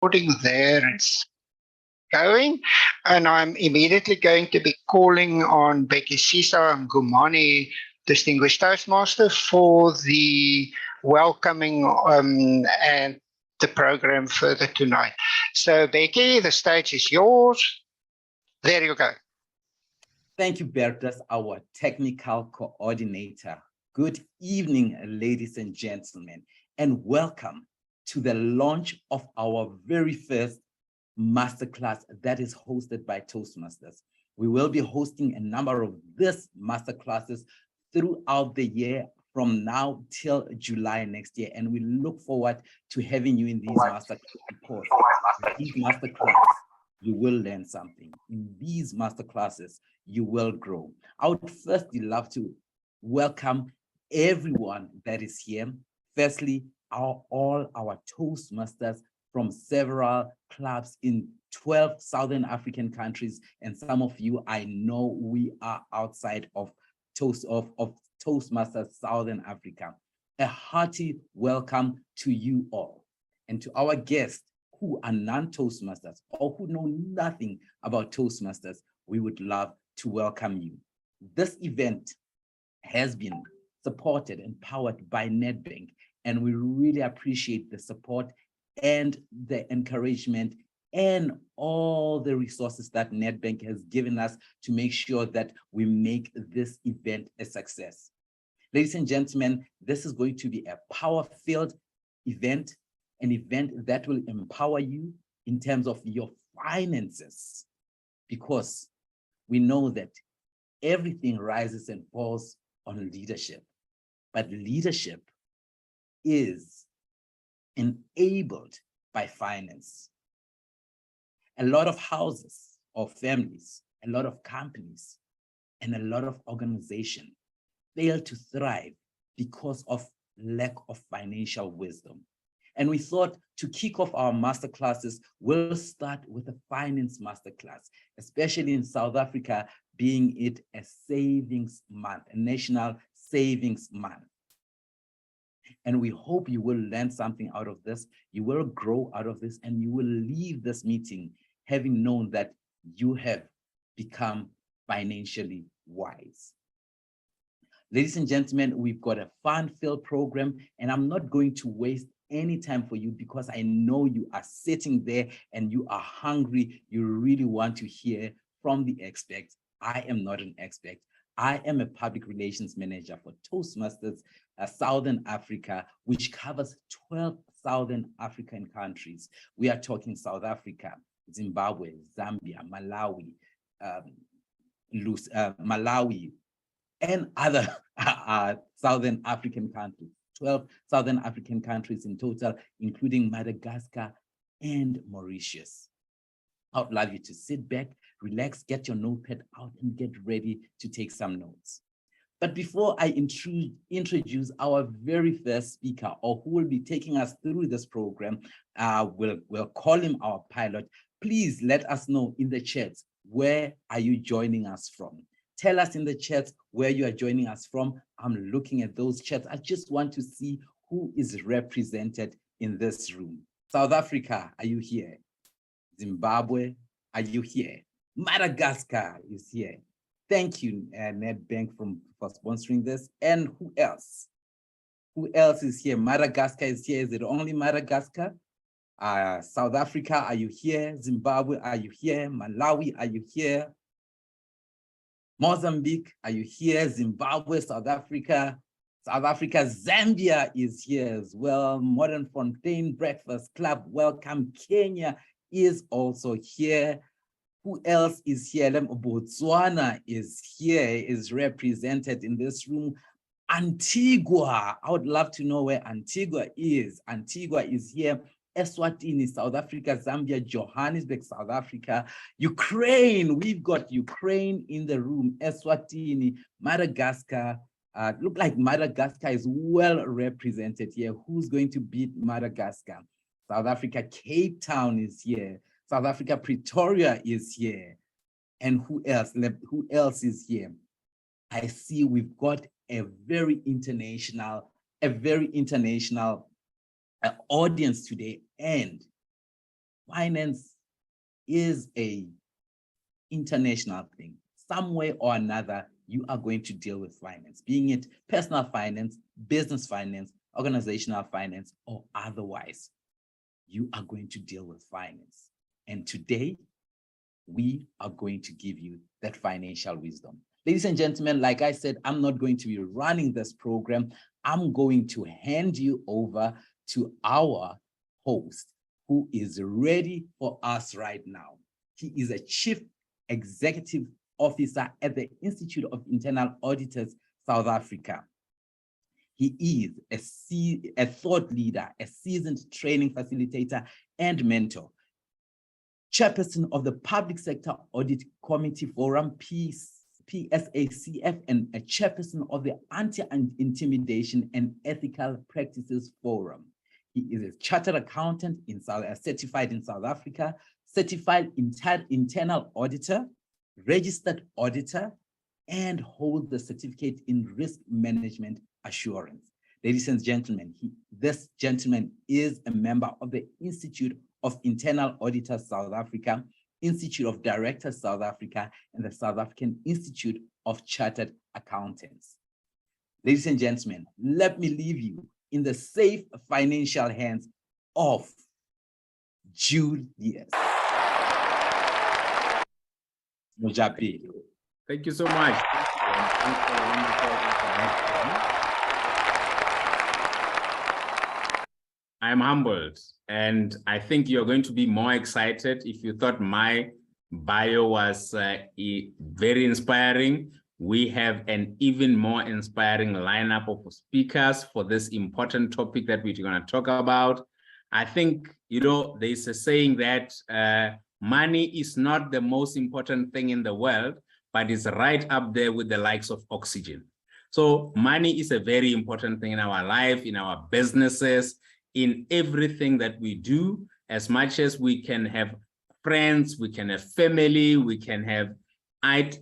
recording there. It's going. And I'm immediately going to be calling on Becky Sisa and Gumani, Distinguished Toastmaster, for the welcoming and the program further tonight. So, Becky, the stage is yours. There you go. Thank you, Bertus, our technical coordinator. Good evening, ladies and gentlemen, and welcome to the launch of our very first masterclass that is hosted by Toastmasters. We will be hosting a number of these masterclasses throughout the year from now till July next year, and we look forward to having you in these masterclasses. These masterclasses, you will learn something. In these masterclasses, you will grow. I would firstly love to welcome everyone that is here. Firstly, all our Toastmasters from several clubs in 12 Southern African countries. And some of you, I know we are outside of Toastmasters Southern Africa. A hearty welcome to you all. And to our guests who are non-Toastmasters or who know nothing about Toastmasters, we would love to welcome you. This event has been supported and powered by Nedbank, and we really appreciate the support and the encouragement and all the resources that Nedbank has given us to make sure that we make this event a success. Ladies and gentlemen, this is going to be a power-filled event, an event that will empower you in terms of your finances, because we know that everything rises and falls on leadership, but leadership is enabled by finance. A lot of houses or families, a lot of companies, and a lot of organizations fail to thrive because of lack of financial wisdom. And we thought to kick off our masterclasses, we'll start with a finance masterclass, especially in South Africa, being it a savings month, a national savings month. And we hope you will learn something out of this, you will grow out of this, and you will leave this meeting having known that you have become financially wise. Ladies and gentlemen, we've got a fun-filled program, and I'm not going to waste any time for you because I know you are sitting there and you are hungry. You really want to hear from the experts. I am not an expert. I am a public relations manager for Toastmasters Southern Africa, which covers 12 Southern African countries. We are talking South Africa, Zimbabwe, Zambia, Malawi, and other Southern African countries. 12 Southern African countries in total, including Madagascar and Mauritius. I would love you to sit back, relax, get your notepad out, and get ready to take some notes. But before I introduce our very first speaker, or who will be taking us through this program, we'll call him our pilot. Please let us know in the chats, where are you joining us from? Tell us in the chat where you are joining us from. I'm looking at those chats. I just want to see who is represented in this room. South Africa, are you here? Zimbabwe, are you here? Madagascar is here. Thank you, Nedbank, for sponsoring this. And who else? Who else is here? Madagascar is here. Is it only Madagascar? South Africa, are you here? Zimbabwe, are you here? Malawi, are you here? Mozambique, are you here? Zimbabwe, South Africa, Zambia is here as well. Modern Fontaine Breakfast Club, welcome. Kenya is also here. Who else is here? Botswana is here, is represented in this room. Antigua, I would love to know where Antigua is. Antigua is here. Eswatini, South Africa, Zambia, Johannesburg, South Africa, Ukraine. We've got Ukraine in the room, Eswatini, Madagascar. Look like Madagascar is well represented here. Who's going to beat Madagascar? South Africa, Cape Town is here. South Africa, Pretoria is here. And who else? Who else is here? I see we've got a very international audience today, and finance is a international thing. Some way or another, you are going to deal with finance, being it personal finance, business finance, organizational finance, or otherwise. You are going to deal with finance. And today, we are going to give you that financial wisdom. Ladies and gentlemen, like I said, I'm not going to be running this program. I'm going to hand you over to our host, who is ready for us right now. He is a Chief Executive Officer at the Institute of Internal Auditors, South Africa. He is a thought leader, a seasoned training facilitator and mentor, chairperson of the Public Sector Audit Committee Forum, PSACF, and a chairperson of the Anti-Intimidation and Ethical Practices Forum. He is a chartered accountant, certified in South Africa, certified internal auditor, registered auditor, and holds the certificate in risk management assurance. Ladies and gentlemen, this gentleman is a member of the Institute of Internal Auditors South Africa, Institute of Directors South Africa, and the South African Institute of Chartered Accountants. Ladies and gentlemen, let me leave you in the safe financial hands of Julius Mojapi. Thank you so much. Thanks for the wonderful introduction. I'm humbled, and I think you're going to be more excited. If you thought my bio was very inspiring, we have an even more inspiring lineup of speakers for this important topic that we're going to talk about. I think, you know, there's a saying that money is not the most important thing in the world, but it's right up there with the likes of oxygen. So money is a very important thing in our life, in our businesses, in everything that we do. As much as we can have friends, we can have family, we can have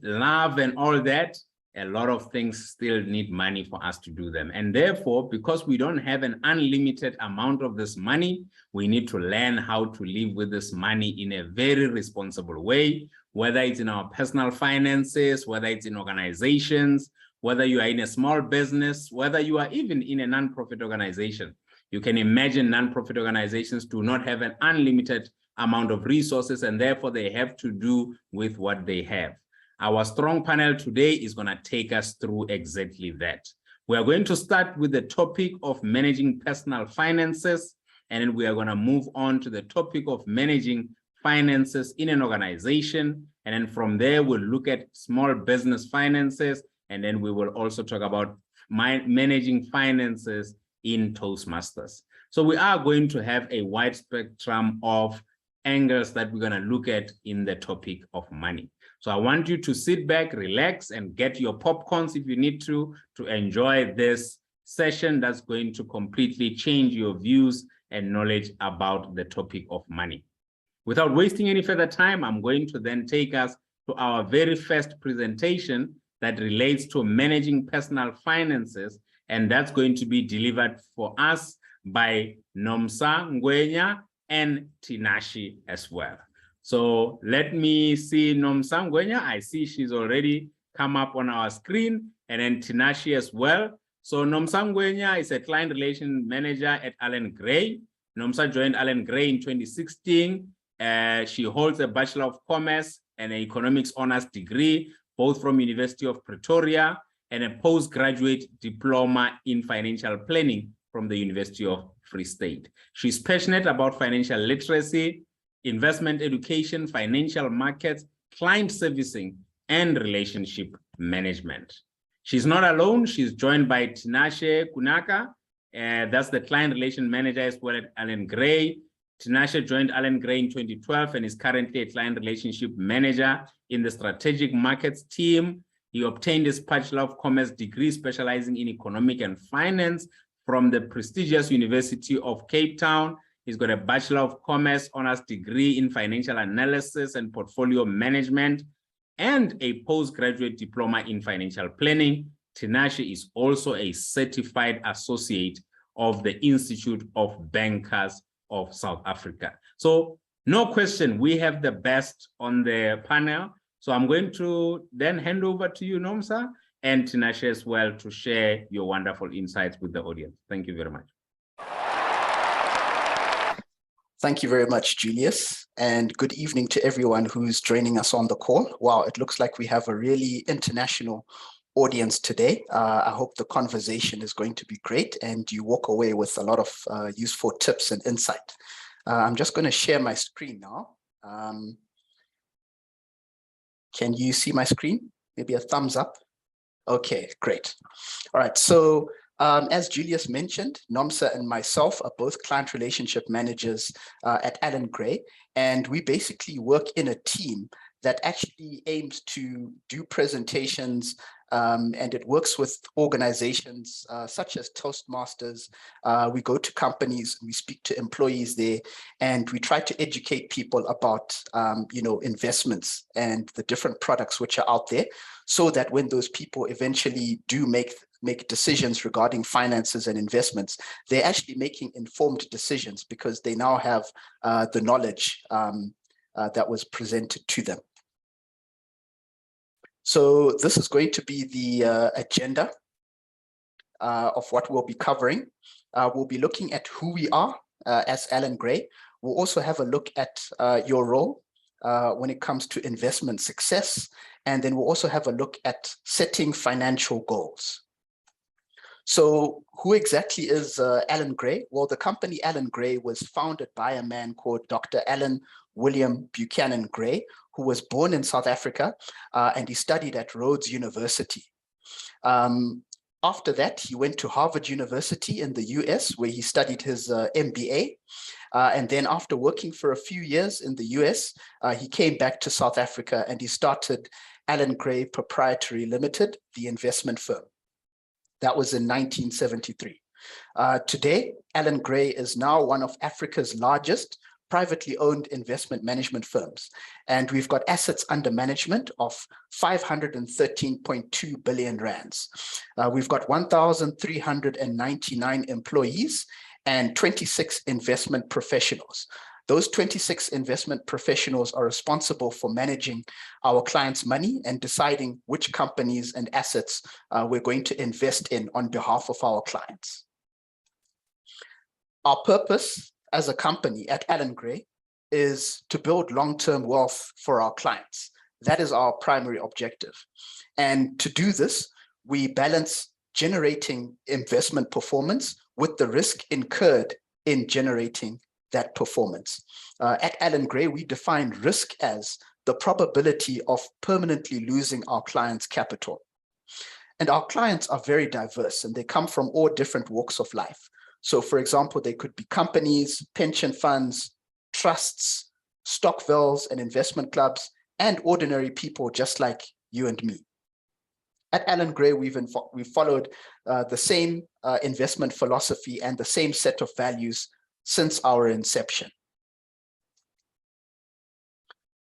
love and all that, a lot of things still need money for us to do them. And therefore, because we don't have an unlimited amount of this money, we need to learn how to live with this money in a very responsible way, whether it's in our personal finances, whether it's in organizations, whether you are in a small business, whether you are even in a non-profit organization. You can imagine non-profit organizations do not have an unlimited amount of resources, and therefore they have to do with what they have. Our strong panel today is going to take us through exactly that. We are going to start with the topic of managing personal finances, and then we are going to move on to the topic of managing finances in an organization. And then from there, we'll look at small business finances, and then we will also talk about managing finances in Toastmasters. So we are going to have a wide spectrum of angles that we're going to look at in the topic of money. So I want you to sit back, relax, and get your popcorns if you need to enjoy this session that's going to completely change your views and knowledge about the topic of money. Without wasting any further time, I'm going to then take us to our very first presentation that relates to managing personal finances, and that's going to be delivered for us by Nomsa Ngwenya and Finanace as well. So let me see Nomsa Ngwenya. I see she's already come up on our screen, and then Finanace as well. So Nomsa Ngwenya is a client relation manager at Allen Gray. Nomsa joined Allen Gray in 2016. She holds a Bachelor of Commerce and an Economics Honors degree, both from University of Pretoria, and a postgraduate diploma in financial planning from the University of Free State. She's passionate about financial literacy, investment education, financial markets, client servicing, and relationship management. She's not alone. She's joined by Finanace Kunaka. That's the client relation manager as well at Allen Gray. Finanace joined Allen Gray in 2012 and is currently a client relationship manager in the strategic markets team. He obtained his Bachelor of Commerce degree specializing in economic and finance from the prestigious University of Cape Town. He's got a Bachelor of Commerce honors degree in financial analysis and portfolio management, and a postgraduate diploma in financial planning. Finanace is also a certified associate of the Institute of Bankers of South Africa. So No question. We have the best on the panel. So I'm going to then hand over to you, Nomsa, and Finanace as well to share your wonderful insights with the audience. Thank you very much. Thank you very much, Julius, and good evening to everyone who's joining us on the call. Wow, it looks like we have a really international audience today. I hope the conversation is going to be great and you walk away with a lot of useful tips and insight. I'm just going to share my screen now. Can you see my screen? Maybe a thumbs up. Okay, great. All right, so as Julius mentioned, Nomsa and myself are both client relationship managers at Allan Gray, and we basically work in a team that actually aims to do presentations, and it works with organizations such as Toastmasters. We go to companies, we speak to employees there, and we try to educate people about investments and the different products which are out there, so that when those people eventually do make decisions regarding finances and investments, they're actually making informed decisions because they now have the knowledge that was presented to them. So this is going to be the agenda of what we'll be covering. We'll be looking at who we are as Allan Gray. We'll also have a look at your role when it comes to investment success. And then we'll also have a look at setting financial goals. So who exactly is Allan Gray? Well, the company Allan Gray was founded by a man called Dr. Allan William Buchanan Gray, who was born in South Africa, and he studied at Rhodes University. After that, he went to Harvard University in the US, where he studied his MBA. And then after working for a few years in the US, he came back to South Africa and he started Allan Gray Proprietary Limited, the investment firm. That was in 1973. Today, Allan Gray is now one of Africa's largest privately owned investment management firms. And we've got assets under management of 513.2 billion rands. We've got 1,399 employees and 26 investment professionals. Those 26 investment professionals are responsible for managing our clients' money and deciding which companies and assets we're going to invest in on behalf of our clients. Our purpose as a company at Allan Gray is to build long-term wealth for our clients. That is our primary objective. And to do this, we balance generating investment performance with the risk incurred in generating that performance. At Allan Gray, we define risk as the probability of permanently losing our clients' capital. And our clients are very diverse and they come from all different walks of life. So for example, they could be companies, pension funds, trusts, stokvels and investment clubs, and ordinary people just like you and me. At Allan Gray, we've followed the same investment philosophy and the same set of values since our inception.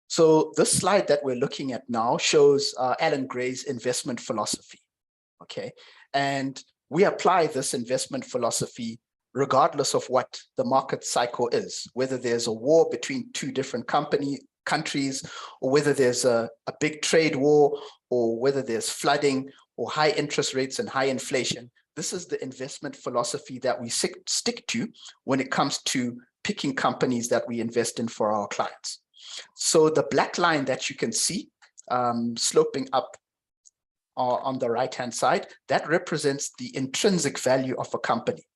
So this slide that we're looking at now shows Allan Gray's investment philosophy, okay? And we apply this investment philosophy regardless of what the market cycle is, whether there's a war between two different countries, or whether there's a big trade war, or whether there's flooding or high interest rates and high inflation. This is the investment philosophy that we stick to when it comes to picking companies that we invest in for our clients. So the black line that you can see sloping up on the right-hand side, that represents the intrinsic value of a company.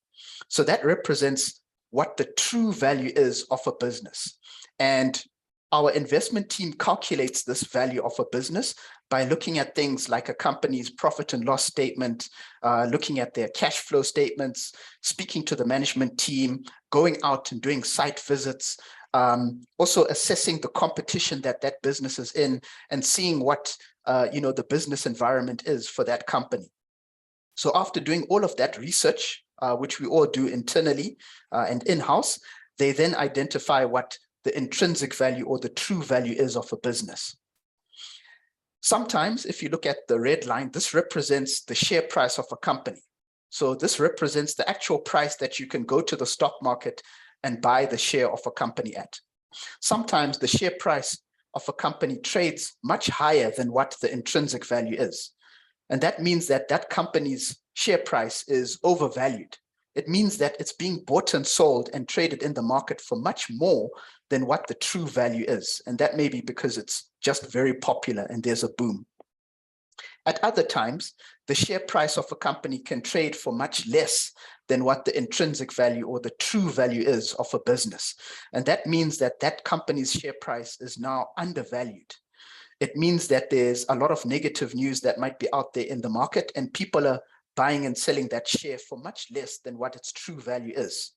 So that represents what the true value is of a business. And our investment team calculates this value of a business by looking at things like a company's profit and loss statement, looking at their cash flow statements, speaking to the management team, going out and doing site visits, also assessing the competition that that business is in and seeing what the business environment is for that company. So after doing all of that research, which we all do internally and in-house, they then identify what the intrinsic value or the true value is of a business. Sometimes, if you look at the red line, this represents the share price of a company. So this represents the actual price that you can go to the stock market and buy the share of a company at. Sometimes the share price of a company trades much higher than what the intrinsic value is. And that means that that company's share price is overvalued. It means that it's being bought and sold and traded in the market for much more than what the true value is. And that may be because it's just very popular and there's a boom. At other times, the share price of a company can trade for much less than what the intrinsic value or the true value is of a business. And that means that that company's share price is now undervalued. It means that there's a lot of negative news that might be out there in the market, and people are buying and selling that share for much less than what its true value is.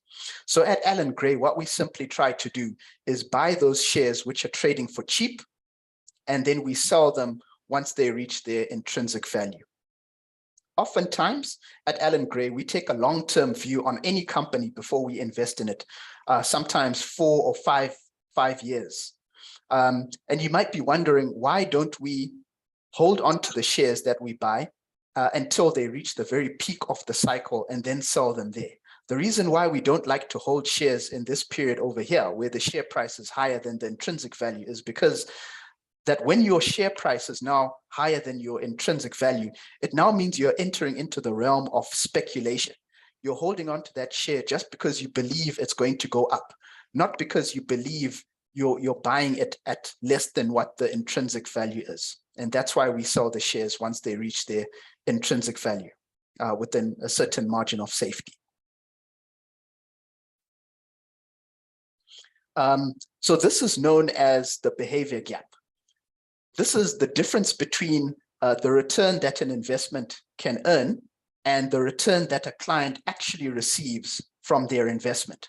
So at Allan Gray, what we simply try to do is buy those shares which are trading for cheap, and then we sell them once they reach their intrinsic value. Oftentimes at Allan Gray, we take a long-term view on any company before we invest in it, sometimes 4 or 5 years. And you might be wondering, why don't we hold on to the shares that we buy until they reach the very peak of the cycle and then sell them there? The reason why we don't like to hold shares in this period over here, where the share price is higher than the intrinsic value, is because that when your share price is now higher than your intrinsic value, it now means you're entering into the realm of speculation. You're holding on to that share just because you believe it's going to go up, not because you believe you're buying it at less than what the intrinsic value is. And that's why we sell the shares once they reach their intrinsic value within a certain margin of safety. So this is known as the behavior gap. This is the difference between the return that an investment can earn and the return that a client actually receives from their investment.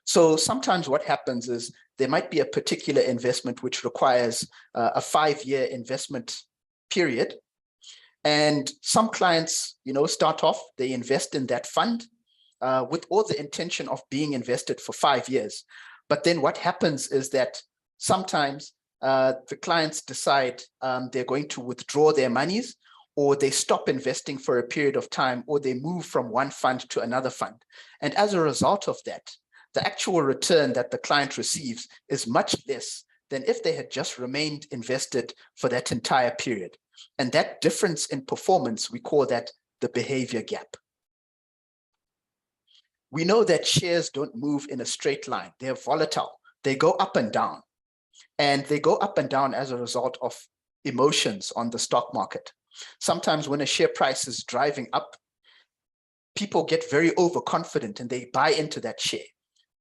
So sometimes what happens is there might be a particular investment which requires a 5-year investment period. And some clients, start off, they invest in that fund with all the intention of being invested for 5 years. But then what happens is that sometimes the clients decide they're going to withdraw their monies, or they stop investing for a period of time, or they move from one fund to another fund. And as a result of that, the actual return that the client receives is much less than if they had just remained invested for that entire period. And that difference in performance, we call that the behavior gap. We know that shares don't move in a straight line. They're volatile. They go up and down. And they go up and down as a result of emotions on the stock market. Sometimes when a share price is driving up, people get very overconfident and they buy into that share.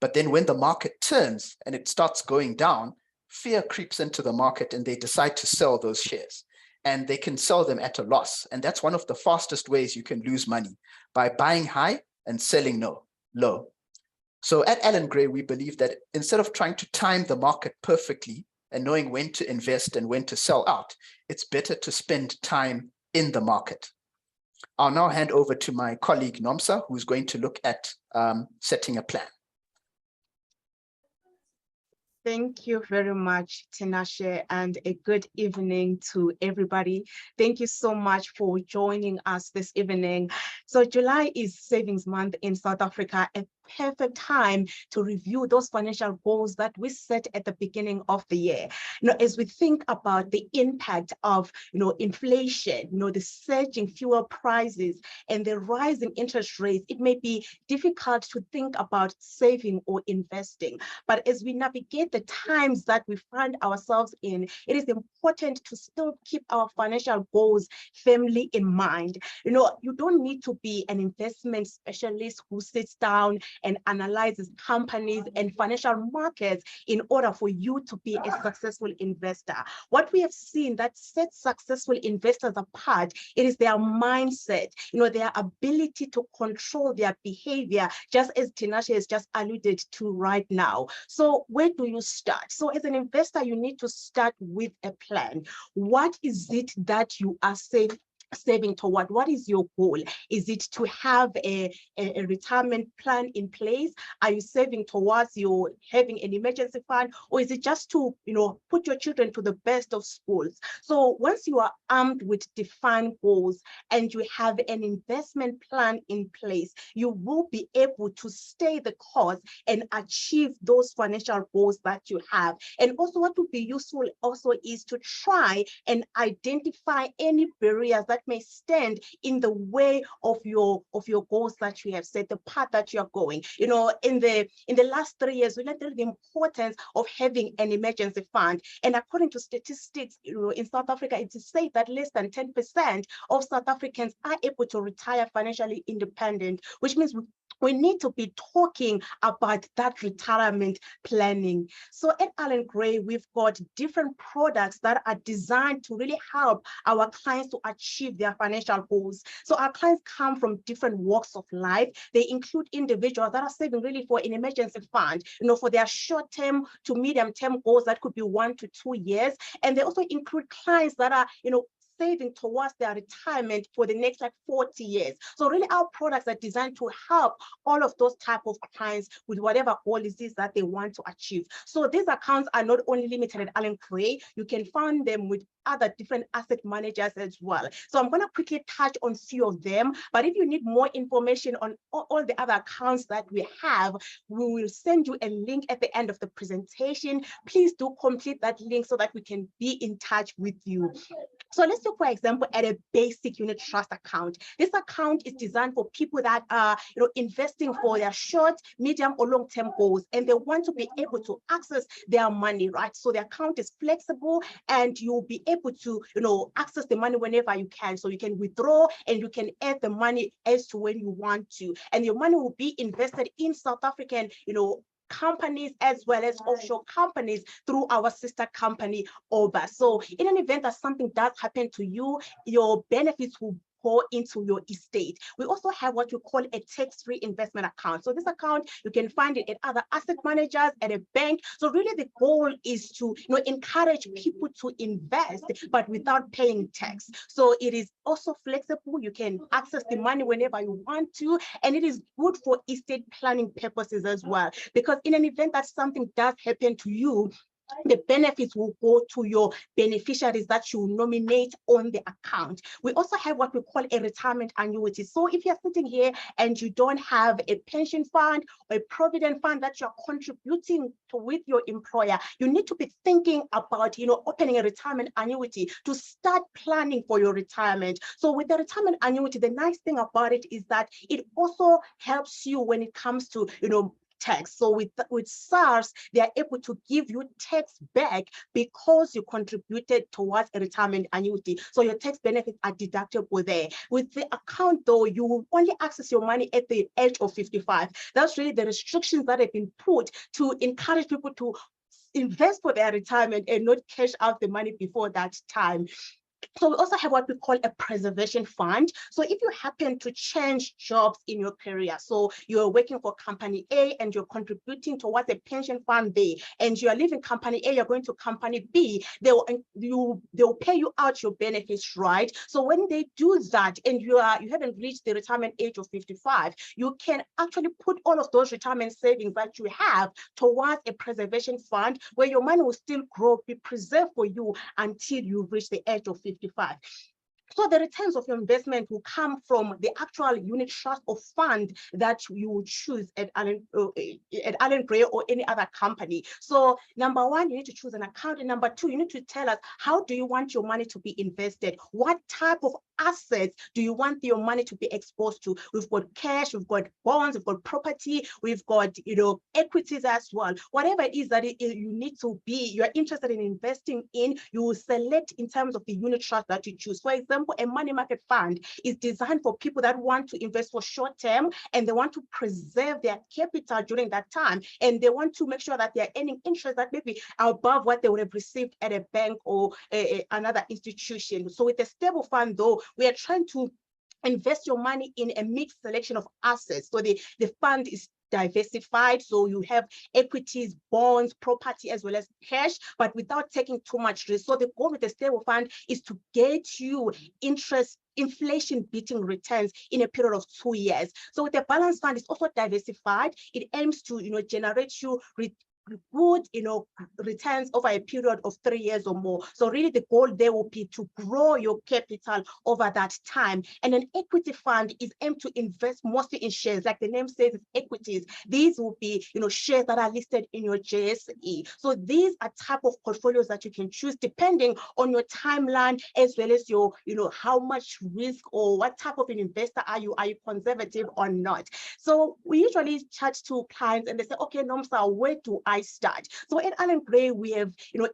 But then when the market turns and it starts going down, fear creeps into the market and they decide to sell those shares. And they can sell them at a loss. And that's one of the fastest ways you can lose money, by buying high and selling low. So at Allan Gray, we believe that instead of trying to time the market perfectly and knowing when to invest and when to sell out, it's better to spend time in the market. I'll now hand over to my colleague Nomsa, who's going to look at setting a plan. Thank you very much, Finanace, and a good evening to everybody. Thank you so much for joining us this evening. So July is Savings Month in South Africa, a perfect time to review those financial goals that we set at the beginning of the year. As we think about the impact of inflation, the surging fuel prices and the rising interest rates, it may be difficult to think about saving or investing. But as we navigate the times that we find ourselves in, it is important to still keep our financial goals firmly in mind. You don't need to be an investment specialist who sits down and analyzes companies and financial markets in order for you to be a successful investor. What we have seen that sets successful investors apart, it is their mindset, their ability to control their behavior, just as Finanace has just alluded to right now. So where do you start? So as an investor, you need to start with a plan. What is it that you are saying saving toward? What is your goal? Is it to have a retirement plan in place? Are you saving towards your having an emergency fund, or is it just to, put your children to the best of schools? So once you are armed with defined goals and you have an investment plan in place, you will be able to stay the course and achieve those financial goals that you have. And also what would be useful also is to try and identify any barriers that may stand in the way of your goals that you have set, the path that you are going. In the last 3 years, we learned the importance of having an emergency fund. And according to statistics, in South Africa, it is said that less than 10% of South Africans are able to retire financially independent, which means we need to be talking about that retirement planning. So at Allen Gray, we've got different products that are designed to really help our clients to achieve their financial goals. So our clients come from different walks of life. They include individuals that are saving really for an emergency fund, for their short-term to medium-term goals that could be 1 to 2 years. And they also include clients that are, saving towards their retirement for the next 40 years. So really our products are designed to help all of those type of clients with whatever goal it is that they want to achieve. So these accounts are not only limited at Allen Gray, you can find them with other different asset managers as well. So I'm going to quickly touch on few of them, but if you need more information on all the other accounts that we have, we will send you a link at the end of the presentation. Please do complete that link so that we can be in touch with you. So let's look, for example, at a basic unit trust account. This account is designed for people that are, investing for their short, medium, or long-term goals, and they want to be able to access their money, right? So the account is flexible, and you'll be able to, access the money whenever you can. So you can withdraw and you can add the money as to when you want to, and your money will be invested in South African, companies as well as offshore companies through our sister company, OBA. So in an event that something does happen to you, your benefits will go into your estate. We also have what we call a tax-free investment account. So this account, you can find it at other asset managers, at a bank. So really the goal is to encourage people to invest, but without paying tax. So it is also flexible. You can access the money whenever you want to, and it is good for estate planning purposes as well, because in an event that something does happen to you, the benefits will go to your beneficiaries that you nominate on the account. We also have what we call a retirement annuity. So if you're sitting here and you don't have a pension fund or a provident fund that you're contributing to with your employer, you need to be thinking about, opening a retirement annuity to start planning for your retirement. So with the retirement annuity, the nice thing about it is that it also helps you when it comes to, tax. So with SARS, they are able to give you tax back because you contributed towards a retirement annuity. So your tax benefits are deductible there. With the account, though, you will only access your money at the age of 55. That's really the restrictions that have been put to encourage people to invest for their retirement and not cash out the money before that time. So we also have what we call a preservation fund. So if you happen to change jobs in your career, so you're working for company A and you're contributing towards a pension fund B, and you are leaving company A, you're going to company B, they'll pay you out your benefits, right? So when they do that and you haven't reached the retirement age of 55, you can actually put all of those retirement savings that you have towards a preservation fund where your money will still grow, be preserved for you until you reach the age of 55. So the returns of your investment will come from the actual unit trust or fund that you would choose at Allen Gray or any other company. So number one, you need to choose an account. And number two, you need to tell us, how do you want your money to be invested? What type of assets do you want your money to be exposed to? We've got cash, we've got bonds, we've got property, we've got equities as well. Whatever it is that you're interested in investing in, you will select in terms of the unit trust that you choose. For example, a money market fund is designed for people that want to invest for short term and they want to preserve their capital during that time, and they want to make sure that they're earning interest that maybe above what they would have received at a bank or another institution. So with a stable fund, though, we are trying to invest your money in a mixed selection of assets. So the fund is diversified, so you have equities, bonds, property, as well as cash, but without taking too much risk. So the goal with the stable fund is to get you interest inflation beating returns in a period of 2 years. So the balance fund is also diversified. It aims to, generate you good, returns over a period of 3 years or more. So really the goal there will be to grow your capital over that time. And an equity fund is aimed to invest mostly in shares, like the name says, it's equities. These will be, shares that are listed in your JSE. So these are type of portfolios that you can choose depending on your timeline, as well as your, how much risk or what type of an investor are you? Are you conservative or not? So we usually chat to clients and they say, okay, Nomsa, where do I start? So at Allan Gray, we have,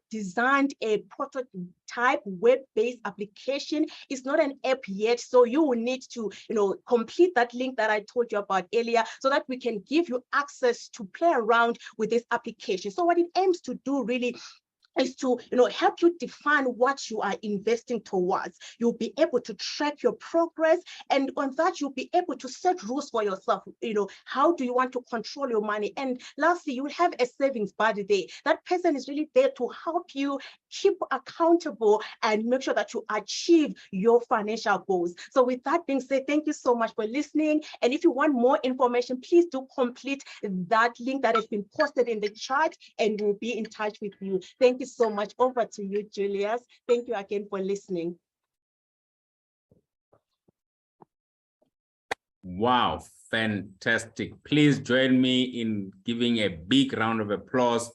designed a prototype web-based application. It's not an app yet, so you will need to, complete that link that I told you about earlier, so that we can give you access to play around with this application. So what it aims to do really is to help you define what you are investing towards. You'll be able to track your progress, and on that you'll be able to set rules for yourself. How do you want to control your money? And lastly, you will have a savings buddy there. That person is really there to help you keep accountable and make sure that you achieve your financial goals. So with that being said, thank you so much for listening. And if you want more information, please do complete that link that has been posted in the chat, and we'll be in touch with you. Thank you so much. Over to you, Julius. Thank you again for listening. Wow, fantastic. Please join me in giving a big round of applause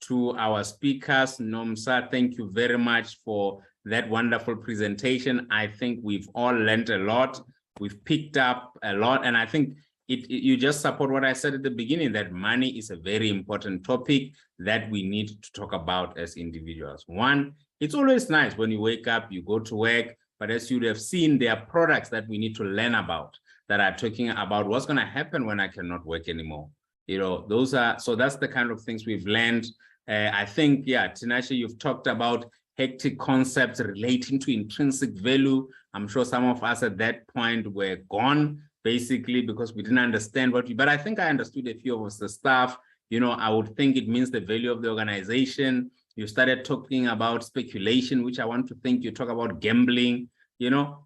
to our speakers. Nomsa, thank you very much for that wonderful presentation. I think we've all learned a lot. We've picked up a lot, and I think you just support what I said at the beginning, that money is a very important topic that we need to talk about as individuals. One, it's always nice when you wake up, you go to work, but as you'd have seen, there are products that we need to learn about that are talking about what's going to happen when I cannot work anymore. Those are, so that's the kind of things we've learned. I think, yeah, Tinashe, you've talked about hectic concepts relating to intrinsic value. I'm sure some of us at that point were gone, basically, because we didn't understand but I think I understood a few of the stuff. I would think it means the value of the organization. You started talking about speculation, which I want to think you talk about gambling.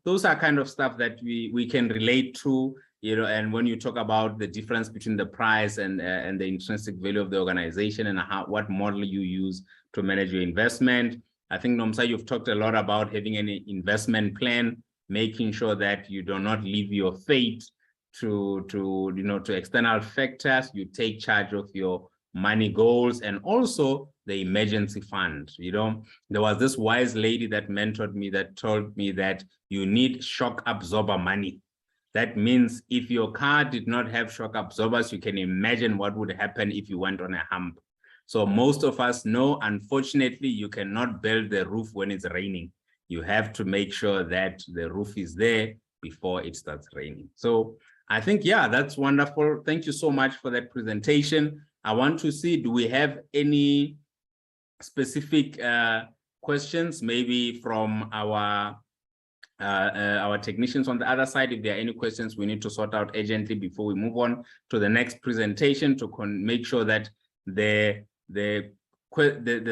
Those are kind of stuff that we can relate to, and when you talk about the difference between the price and the intrinsic value of the organization and what model you use to manage your investment. I think, Nomsa, you've talked a lot about having an investment plan, making sure that you do not leave your fate to external factors. You take charge of your money goals, and also the emergency fund. There was this wise lady that mentored me that told me that you need shock absorber money. That means if your car did not have shock absorbers, you can imagine what would happen if you went on a hump. So most of us know, unfortunately, you cannot build the roof when it's raining. You have to make sure that the roof is there before it starts raining. So I think, yeah, that's wonderful. Thank you so much for that presentation. I want to see, do we have any specific questions, maybe from our technicians on the other side? If there are any questions we need to sort out urgently before we move on to the next presentation, to make sure that the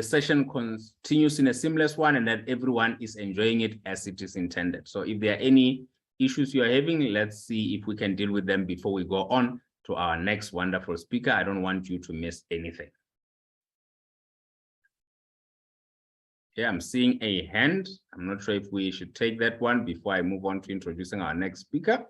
session continues in a seamless one and that everyone is enjoying it as it is intended. So if there are any issues you are having, let's see if we can deal with them before we go on to our next wonderful speaker. I don't want you to miss anything. Yeah, I'm seeing a hand. I'm not sure if we should take that one before I move on to introducing our next speaker.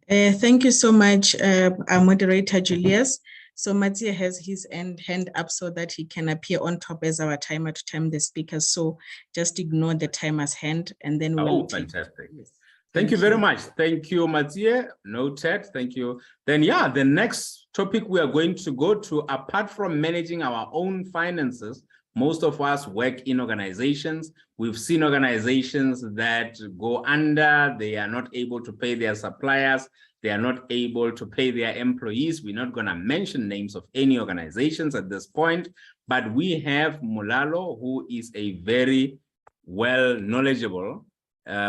Thank you so much, our moderator, Julius. So Mattia has his hand up so that he can appear on top as our timer to time the speaker. So just ignore the timer's hand and then we'll fantastic. Yes. Thank you very much. Thank you, Mattia. Noted. Thank you. Then, yeah, the next topic we are going to go to, apart from managing our own finances, most of us work in organizations. We've seen organizations that go under, they are not able to pay their suppliers, they are not able to pay their employees. We're not going to mention names of any organizations at this point, but we have Mulalo, who is a very well knowledgeable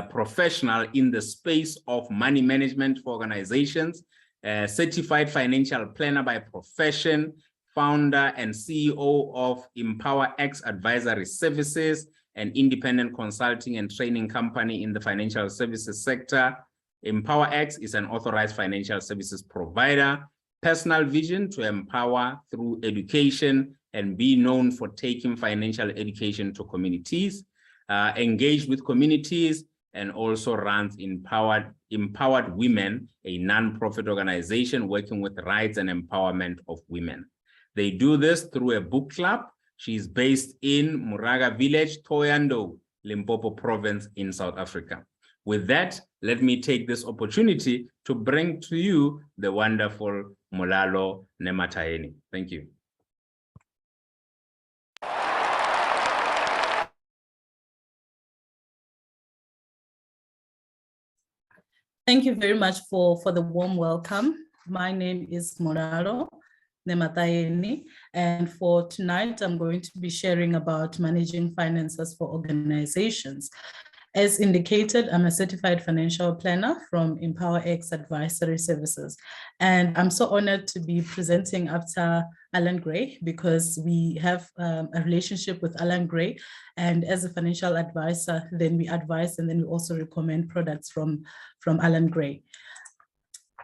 professional in the space of money management for organizations, certified financial planner by profession, founder and CEO of EmpowerX Advisory Services, an independent consulting and training company in the financial services sector. EmpowerX is an authorized financial services provider. Personal vision to empower through education and be known for taking financial education to communities, engaged with communities, and also runs Empowered Women, a non-profit organization working with rights and empowerment of women. They do this through a book club. She's based in Muraga Village, Thohoyandou, Limpopo Province in South Africa. With that, let me take this opportunity to bring to you the wonderful Molalo Nematayeni. Thank you. Thank you very much for the warm welcome. My name is Molalo Nematayeni, and for tonight, I'm going to be sharing about managing finances for organizations. As indicated, I'm a certified financial planner from EmpowerX Advisory Services, and I'm so honored to be presenting after Alan Gray because we have a relationship with Alan Gray, and as a financial advisor, then we advise and then we also recommend products from Alan Gray.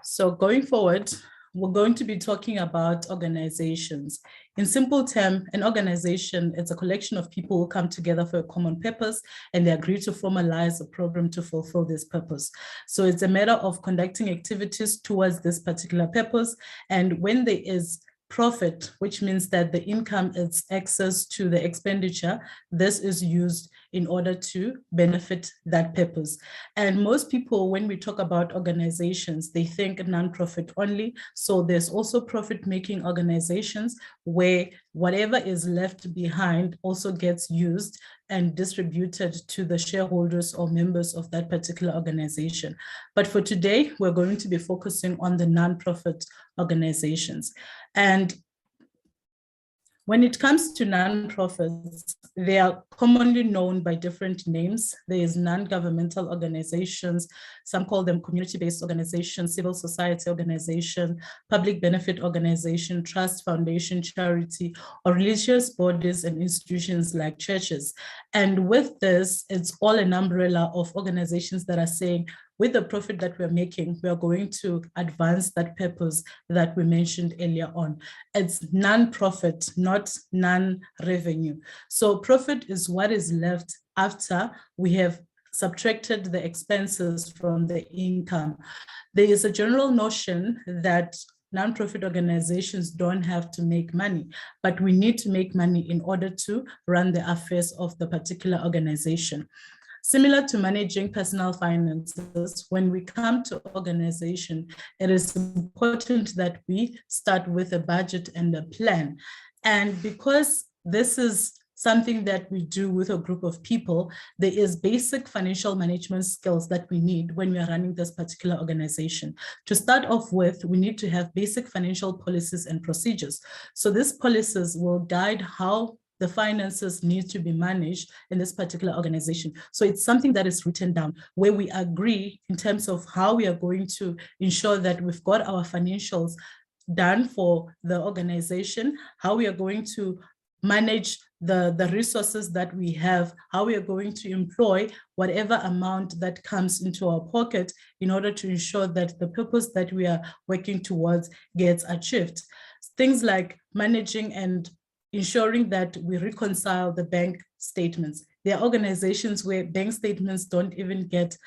So going forward, we're going to be talking about organizations. In simple terms, an organization is a collection of people who come together for a common purpose and they agree to formalize a program to fulfill this purpose. So it's a matter of conducting activities towards this particular purpose. And when there is profit, which means that the income is access to the expenditure, this is used in order to benefit that purpose. And most people, when we talk about organizations, they think nonprofit only. So there's also profit-making organizations where whatever is left behind also gets used and distributed to the shareholders or members of that particular organization. But for today, we're going to be focusing on the nonprofit organizations. And when it comes to nonprofits, they are commonly known by different names. There is non-governmental organizations, some call them community-based organizations, civil society organization, public benefit organization, trust, foundation, charity, or religious bodies and institutions like churches. And with this, it's all an umbrella of organizations that are saying, with the profit that we're making, we are going to advance that purpose that we mentioned earlier on. It's non-profit, not non-revenue. So profit is what is left after we have subtracted the expenses from the income. There is a general notion that nonprofit organizations don't have to make money, but we need to make money in order to run the affairs of the particular organization. Similar to managing personal finances, when we come to organization, it is important that we start with a budget and a plan. And because this is something that we do with a group of people, there is basic financial management skills that we need when we are running this particular organization. To start off with, we need to have basic financial policies and procedures. So these policies will guide how the finances need to be managed in this particular organization. So it's something that is written down where we agree in terms of how we are going to ensure that we've got our financials done for the organization, how we are going to manage the resources that we have, how we are going to employ whatever amount that comes into our pocket in order to ensure that the purpose that we are working towards gets achieved. Things like managing and ensuring that we reconcile the bank statements. There are organizations where bank statements don't even get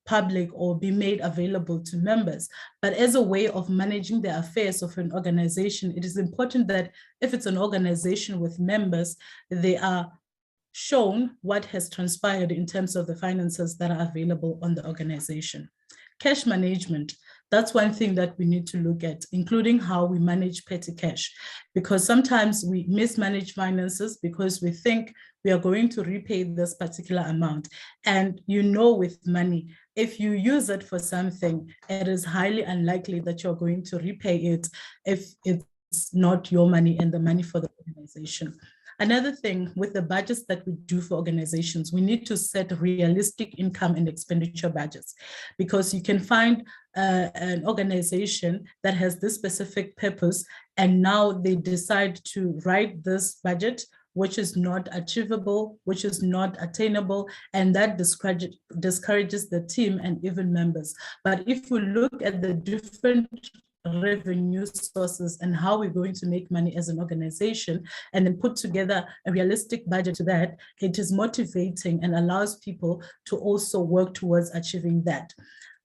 public or be made available to members. But as a way of managing the affairs of an organization, it is important that if it's an organization with members, they are shown what has transpired in terms of the finances that are available on the organization. Cash management, that's one thing that we need to look at, including how we manage petty cash, because sometimes we mismanage finances because we think we are going to repay this particular amount. And with money, if you use it for something, it is highly unlikely that you're going to repay it if it's not your money and the money for the organization. Another thing with the budgets that we do for organizations, we need to set realistic income and expenditure budgets, because you can find an organization that has this specific purpose and now they decide to write this budget which is not achievable, which is not attainable, and that discourages the team and even members. But if we look at the different revenue sources and how we're going to make money as an organization, and then put together a realistic budget to that, it is motivating and allows people to also work towards achieving that.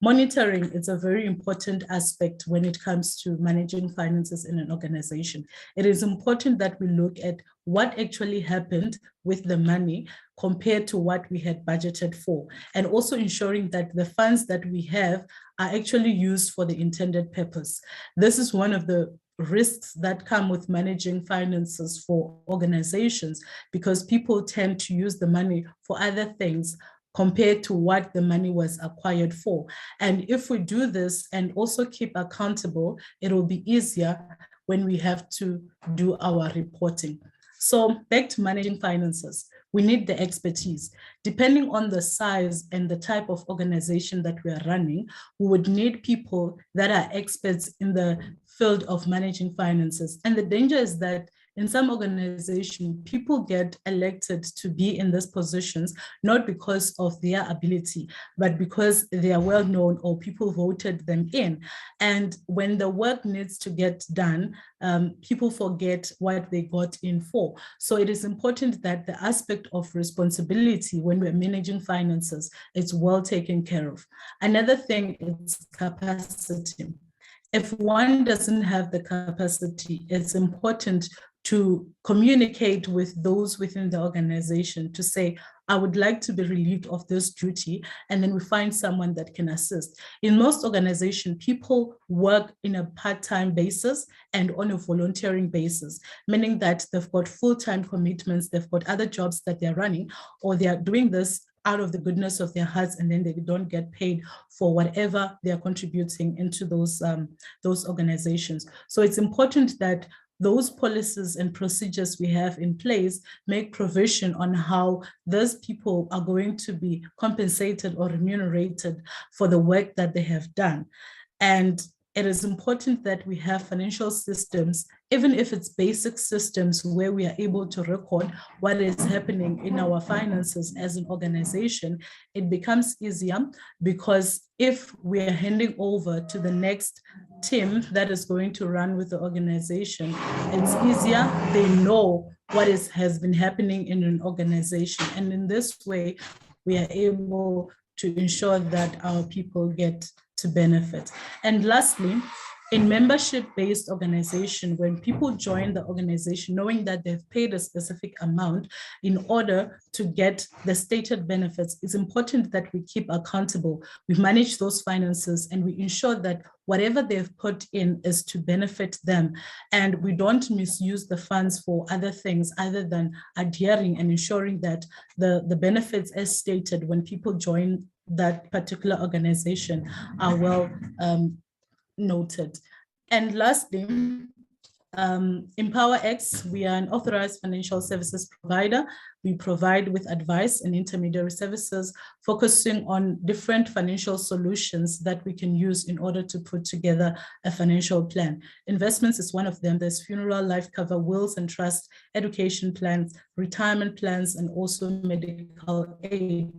Monitoring is a very important aspect when it comes to managing finances in an organization. It is important that we look at what actually happened with the money compared to what we had budgeted for, and also ensuring that the funds that we have are actually used for the intended purpose. This is one of the risks that come with managing finances for organizations, because people tend to use the money for other things compared to what the money was acquired for. And if we do this and also keep accountable, it will be easier when we have to do our reporting. So back to managing finances, we need the expertise. Depending on the size and the type of organization that we are running, we would need people that are experts in the field of managing finances. And the danger is that in some organizations, people get elected to be in these positions, not because of their ability, but because they are well known or people voted them in. And when the work needs to get done, people forget what they got in for. So it is important that the aspect of responsibility when we're managing finances is well taken care of. Another thing is capacity. If one doesn't have the capacity, it's important to communicate with those within the organization to say, I would like to be relieved of this duty, and then we find someone that can assist. In most organizations, people work in a part-time basis and on a volunteering basis, meaning that they've got full-time commitments, they've got other jobs that they're running, or they are doing this out of the goodness of their hearts, and then they don't get paid for whatever they're contributing into those organizations. So it's important that those policies and procedures we have in place make provision on how those people are going to be compensated or remunerated for the work that they have done. And it is important that we have financial systems, even if it's basic systems where we are able to record what is happening in our finances as an organization. It becomes easier because if we are handing over to the next team that is going to run with the organization, it's easier. They know what has been happening in an organization. And in this way, we are able to ensure that our people get to benefit. And lastly, in membership-based organization, when people join the organization, knowing that they've paid a specific amount in order to get the stated benefits, it's important that we keep accountable. We manage those finances and we ensure that whatever they've put in is to benefit them. And we don't misuse the funds for other things other than adhering and ensuring that the benefits as stated when people join that particular organization are well noted. And lastly, EmpowerX, we are an authorized financial services provider. We provide with advice and intermediary services, focusing on different financial solutions that we can use in order to put together a financial plan. Investments is one of them. There's funeral, life cover, wills and trust, education plans, retirement plans, and also medical aid.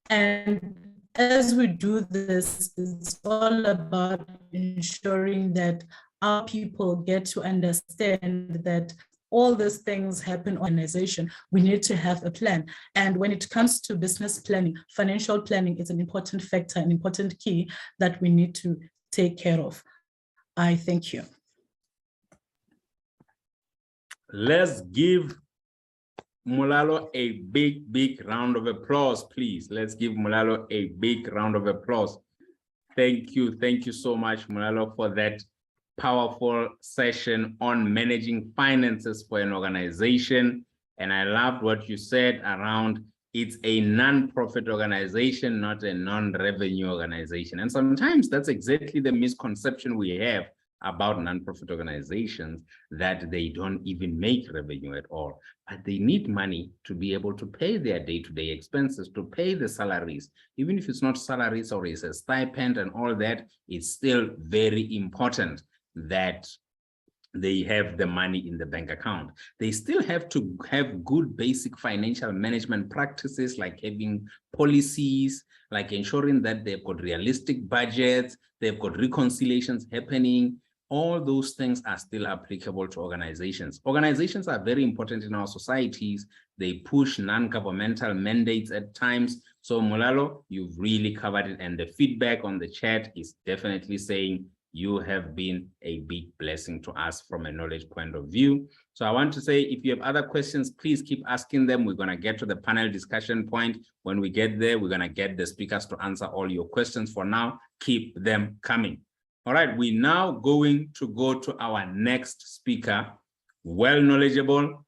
And as we do this, it's all about ensuring that our people get to understand that all these things happen in organization. We need to have a plan. And when it comes to business planning, financial planning is an important factor, an important key that we need to take care of. I thank you. Let's give Mulalo a big round of applause, please. Let's give Mulalo a big round of applause. Thank you so much, Mulalo, for that powerful session on managing finances for an organization. And I loved what you said around it's a non-profit organization, not a non-revenue organization. And sometimes that's exactly the misconception we have about non-profit organizations, that they don't even make revenue at all, but they need money to be able to pay their day-to-day expenses, to pay the salaries. Even if it's not salaries or it's a stipend and all that, it's still very important that they have the money in the bank account. They still have to have good basic financial management practices, like having policies, like ensuring that they've got realistic budgets, they've got reconciliations happening. All those things are still applicable to organizations. Organizations are very important in our societies. They push non-governmental mandates at times. So Molalo, you've really covered it, and the feedback on the chat is definitely saying you have been a big blessing to us from a knowledge point of view. So I want to say, if you have other questions, please keep asking them. We're going to get to the panel discussion point. When we get there, we're going to get the speakers to answer all your questions. For now, keep them coming. All right, we're now going to go to our next speaker, well knowledgeable,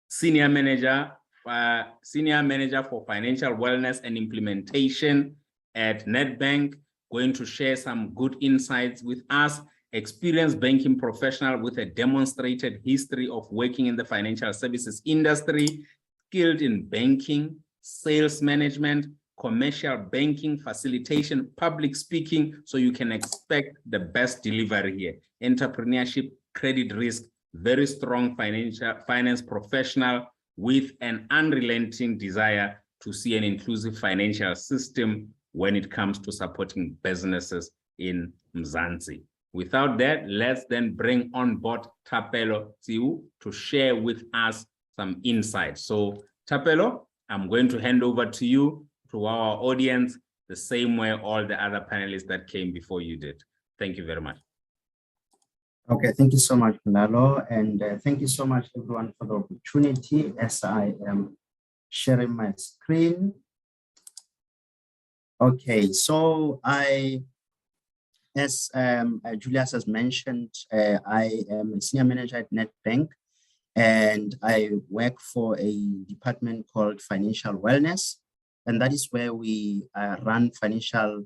senior manager for financial wellness and implementation at Nedbank, going to share some good insights with us, experienced banking professional with a demonstrated history of working in the financial services industry, skilled in banking, sales management, commercial banking, facilitation, public speaking, so you can expect the best delivery here. Entrepreneurship, credit risk, very strong finance professional with an unrelenting desire to see an inclusive financial system when it comes to supporting businesses in Mzansi. Without that, let's then bring on board Thapelo Tsiu to share with us some insights. So Thapelo, I'm going to hand over to you, to our audience, the same way all the other panelists that came before you did. Thank you very much. Okay, thank you so much, Lalo, and thank you so much everyone for the opportunity as I am sharing my screen. Okay, so as Julius has mentioned, I am a senior manager at Nedbank, and I work for a department called Financial Wellness, and that is where we run financial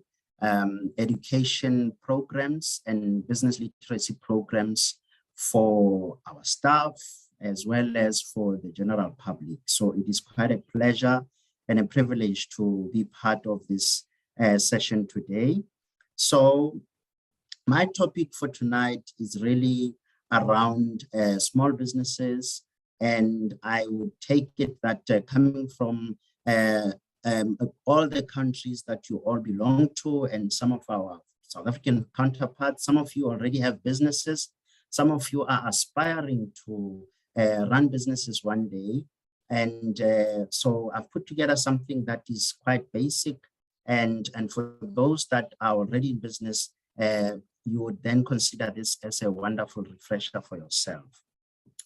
education programs and business literacy programs for our staff, as well as for the general public. So it is quite a pleasure and a privilege to be part of this session today. So my topic for tonight is really around small businesses, and I would take it that coming from all the countries that you all belong to, and some of our South African counterparts, some of you already have businesses, some of you are aspiring to run businesses one day. And so I've put together something that is quite basic, and for those that are already in business, you would then consider this as a wonderful refresher for yourself.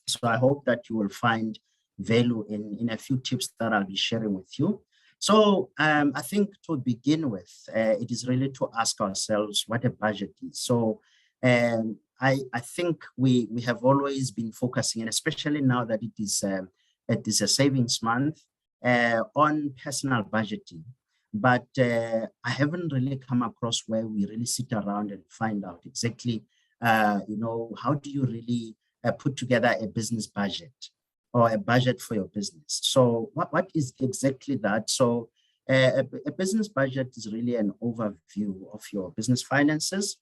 So I hope that you will find value in a few tips that I'll be sharing with you. So I think to begin with, it is really to ask ourselves what a budget is. So I think we have always been focusing, and especially now that it is a savings month, on personal budgeting. But I haven't really come across where we really sit around and find out exactly, how do you really put together a business budget or a budget for your business. So what is exactly that? So a business budget is really an overview of your business finances.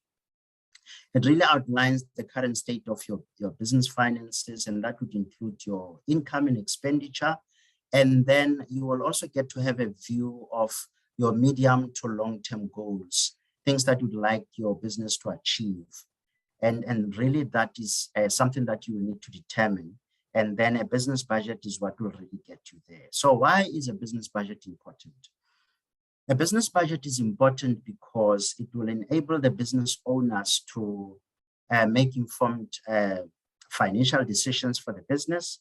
It really outlines the current state of your business finances, and that would include your income and expenditure. And then you will also get to have a view of your medium to long-term goals, things that you'd like your business to achieve. And really that is something that you will need to determine. And then a business budget is what will really get you there. So why is a business budget important? A business budget is important because it will enable the business owners to make informed financial decisions for the business.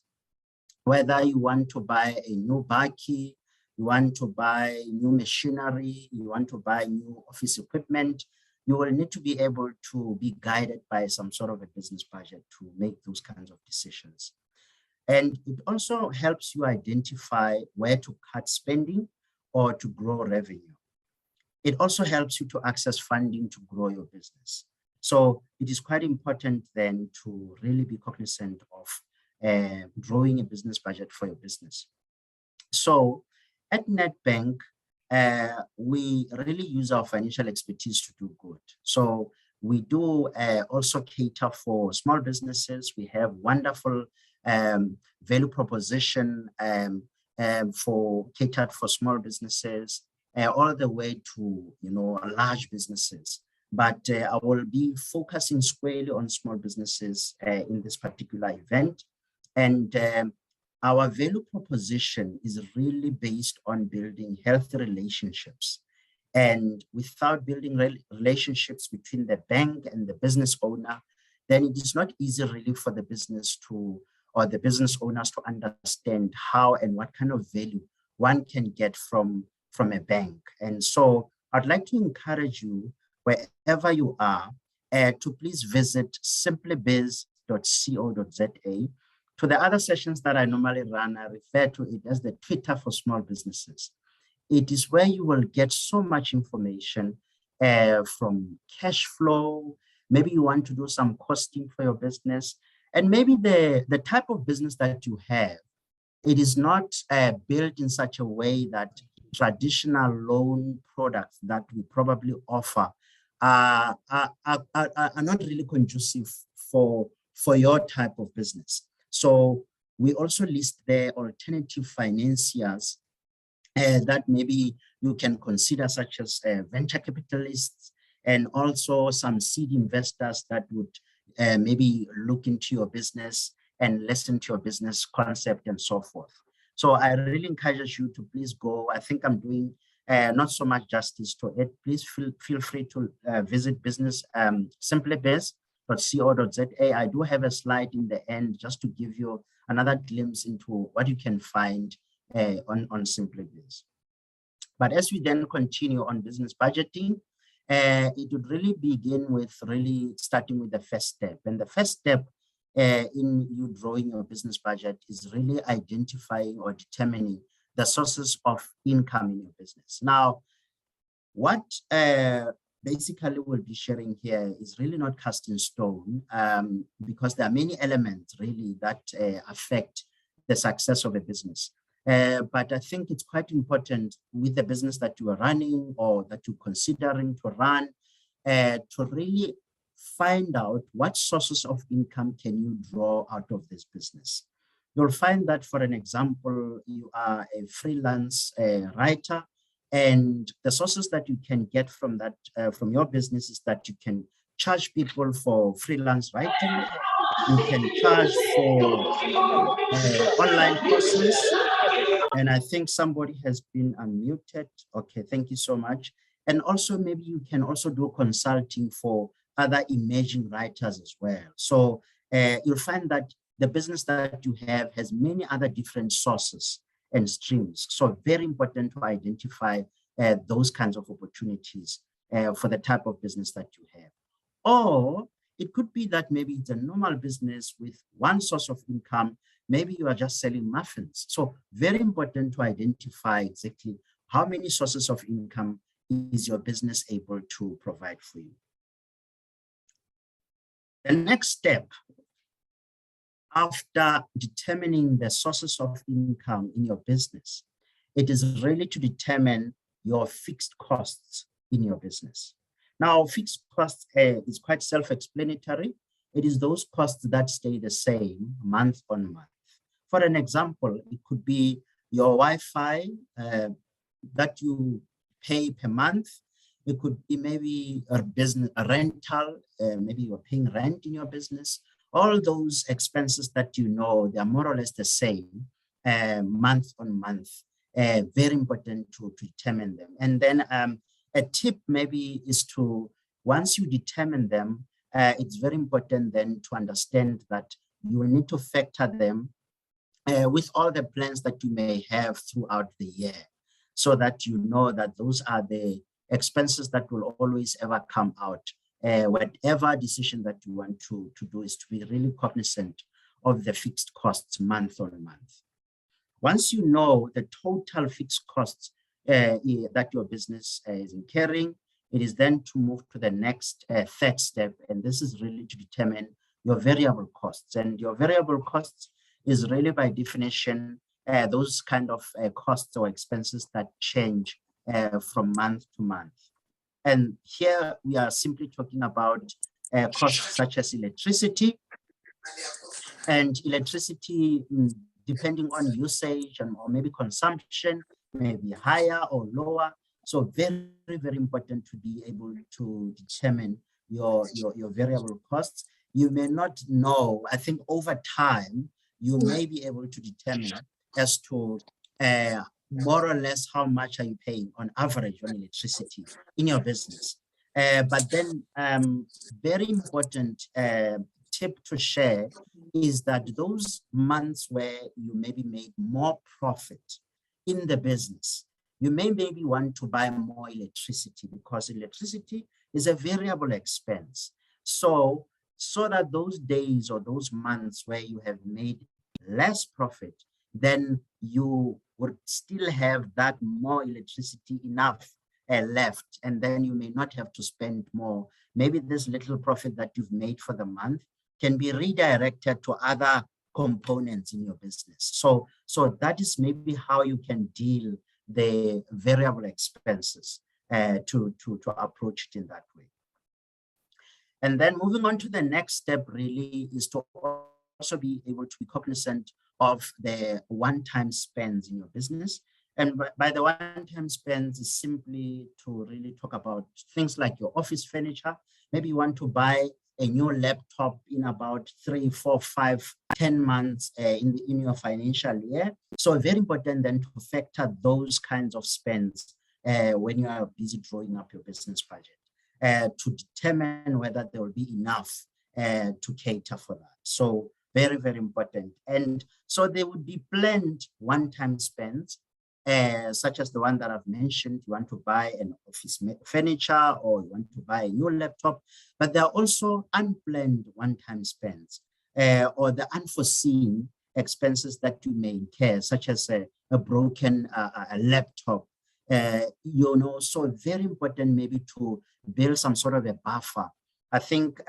Whether you want to buy a new bakkie, you want to buy new machinery, you want to buy new office equipment, you will need to be able to be guided by some sort of a business budget to make those kinds of decisions. And it also helps you identify where to cut spending or to grow revenue. It also helps you to access funding to grow your business. So it is quite important then to really be cognizant of drawing a business budget for your business. So at Nedbank, we really use our financial expertise to do good. So we do also cater for small businesses. We have wonderful value proposition for catered for small businesses, all the way to large businesses. But I will be focusing squarely on small businesses in this particular event. And our value proposition is really based on building healthy relationships. And without building relationships between the bank and the business owner, then it is not easy really for the business to, or the business owners to understand how and what kind of value one can get from a bank. And so I'd like to encourage you, wherever you are, to please visit simplybiz.co.za. To the other sessions that I normally run, I refer to it as the Twitter for small businesses. It is where you will get so much information from cash flow. Maybe you want to do some costing for your business, and maybe the type of business that you have, it is not built in such a way that traditional loan products that we probably offer are not really conducive for your type of business. So we also list the alternative financiers that maybe you can consider, such as venture capitalists, and also some seed investors that would maybe look into your business and listen to your business concept and so forth. So I really encourage you to please go. I think I'm doing not so much justice to it. Please feel free to visit business simplybiz.co.za. I do have a slide in the end just to give you another glimpse into what you can find on SimplyBiz. But as we then continue on business budgeting, it would really begin with really starting with the first step. And the first step in you drawing your business budget is really identifying or determining the sources of income in your business. Now, what basically we'll be sharing here is really not cast in stone, because there are many elements really that affect the success of a business. But I think it's quite important with the business that you are running or that you're considering to run, to really find out what sources of income can you draw out of this business. You'll find that, for an example, you are a freelance writer, and the sources that you can get from that, from your business, is that you can charge people for freelance writing. You can charge for online courses. And I think somebody has been unmuted. Okay, thank you so much. And also maybe you can also do consulting for other emerging writers as well. So you'll find that the business that you have has many other different sources and streams. So very important to identify those kinds of opportunities for the type of business that you have. Or it could be that maybe it's a normal business with one source of income. Maybe you are just selling muffins. So very important to identify exactly how many sources of income is your business able to provide for you. The next step, after determining the sources of income in your business, it is really to determine your fixed costs in your business. Now, fixed costs is quite self-explanatory. It is those costs that stay the same month on month. For an example, it could be your Wi-Fi that you pay per month. It could be maybe a business, a rental, maybe you're paying rent in your business. All those expenses that you know, they are more or less the same month on month. Very important to determine them. And then a tip maybe is to, once you determine them, it's very important then to understand that you will need to factor them with all the plans that you may have throughout the year, so that you know that those are the expenses that will always ever come out. Whatever decision that you want to do is to be really cognizant of the fixed costs month on month. Once you know the total fixed costs that your business is incurring, it is then to move to the next third step, and this is really to determine your variable costs. And your variable costs is really, by definition, those kind of costs or expenses that change from month to month. And here we are simply talking about costs such as electricity. And electricity, depending on usage and or maybe consumption, may be higher or lower. So very, very important to be able to determine your variable costs. You may not know, I think over time, you may be able to determine as to more or less how much are you paying on average on electricity in your business. But then very important tip to share is that those months where you maybe made more profit in the business, you may maybe want to buy more electricity because electricity is a variable expense. So that those days or those months where you have made less profit, then you would still have that more electricity enough left, and then you may not have to spend more. Maybe this little profit that you've made for the month can be redirected to other components in your business. So that is maybe how you can deal the variable expenses to approach it in that way. And then moving on to the next step really is to also be able to be cognizant of the one-time spends in your business. And by the one-time spends is simply to really talk about things like your office furniture. Maybe you want to buy a new laptop in about 3, 4, 5, 10 months in your financial year. So very important then to factor those kinds of spends when you are busy drawing up your business budget to determine whether there will be enough to cater for that. So very, very important. And so there would be planned one-time spends, such as the one that I've mentioned. You want to buy an office furniture or you want to buy a new laptop, but there are also unplanned one-time spends or the unforeseen expenses that you may incur, such as a broken a laptop. So very important maybe to build some sort of a buffer. I think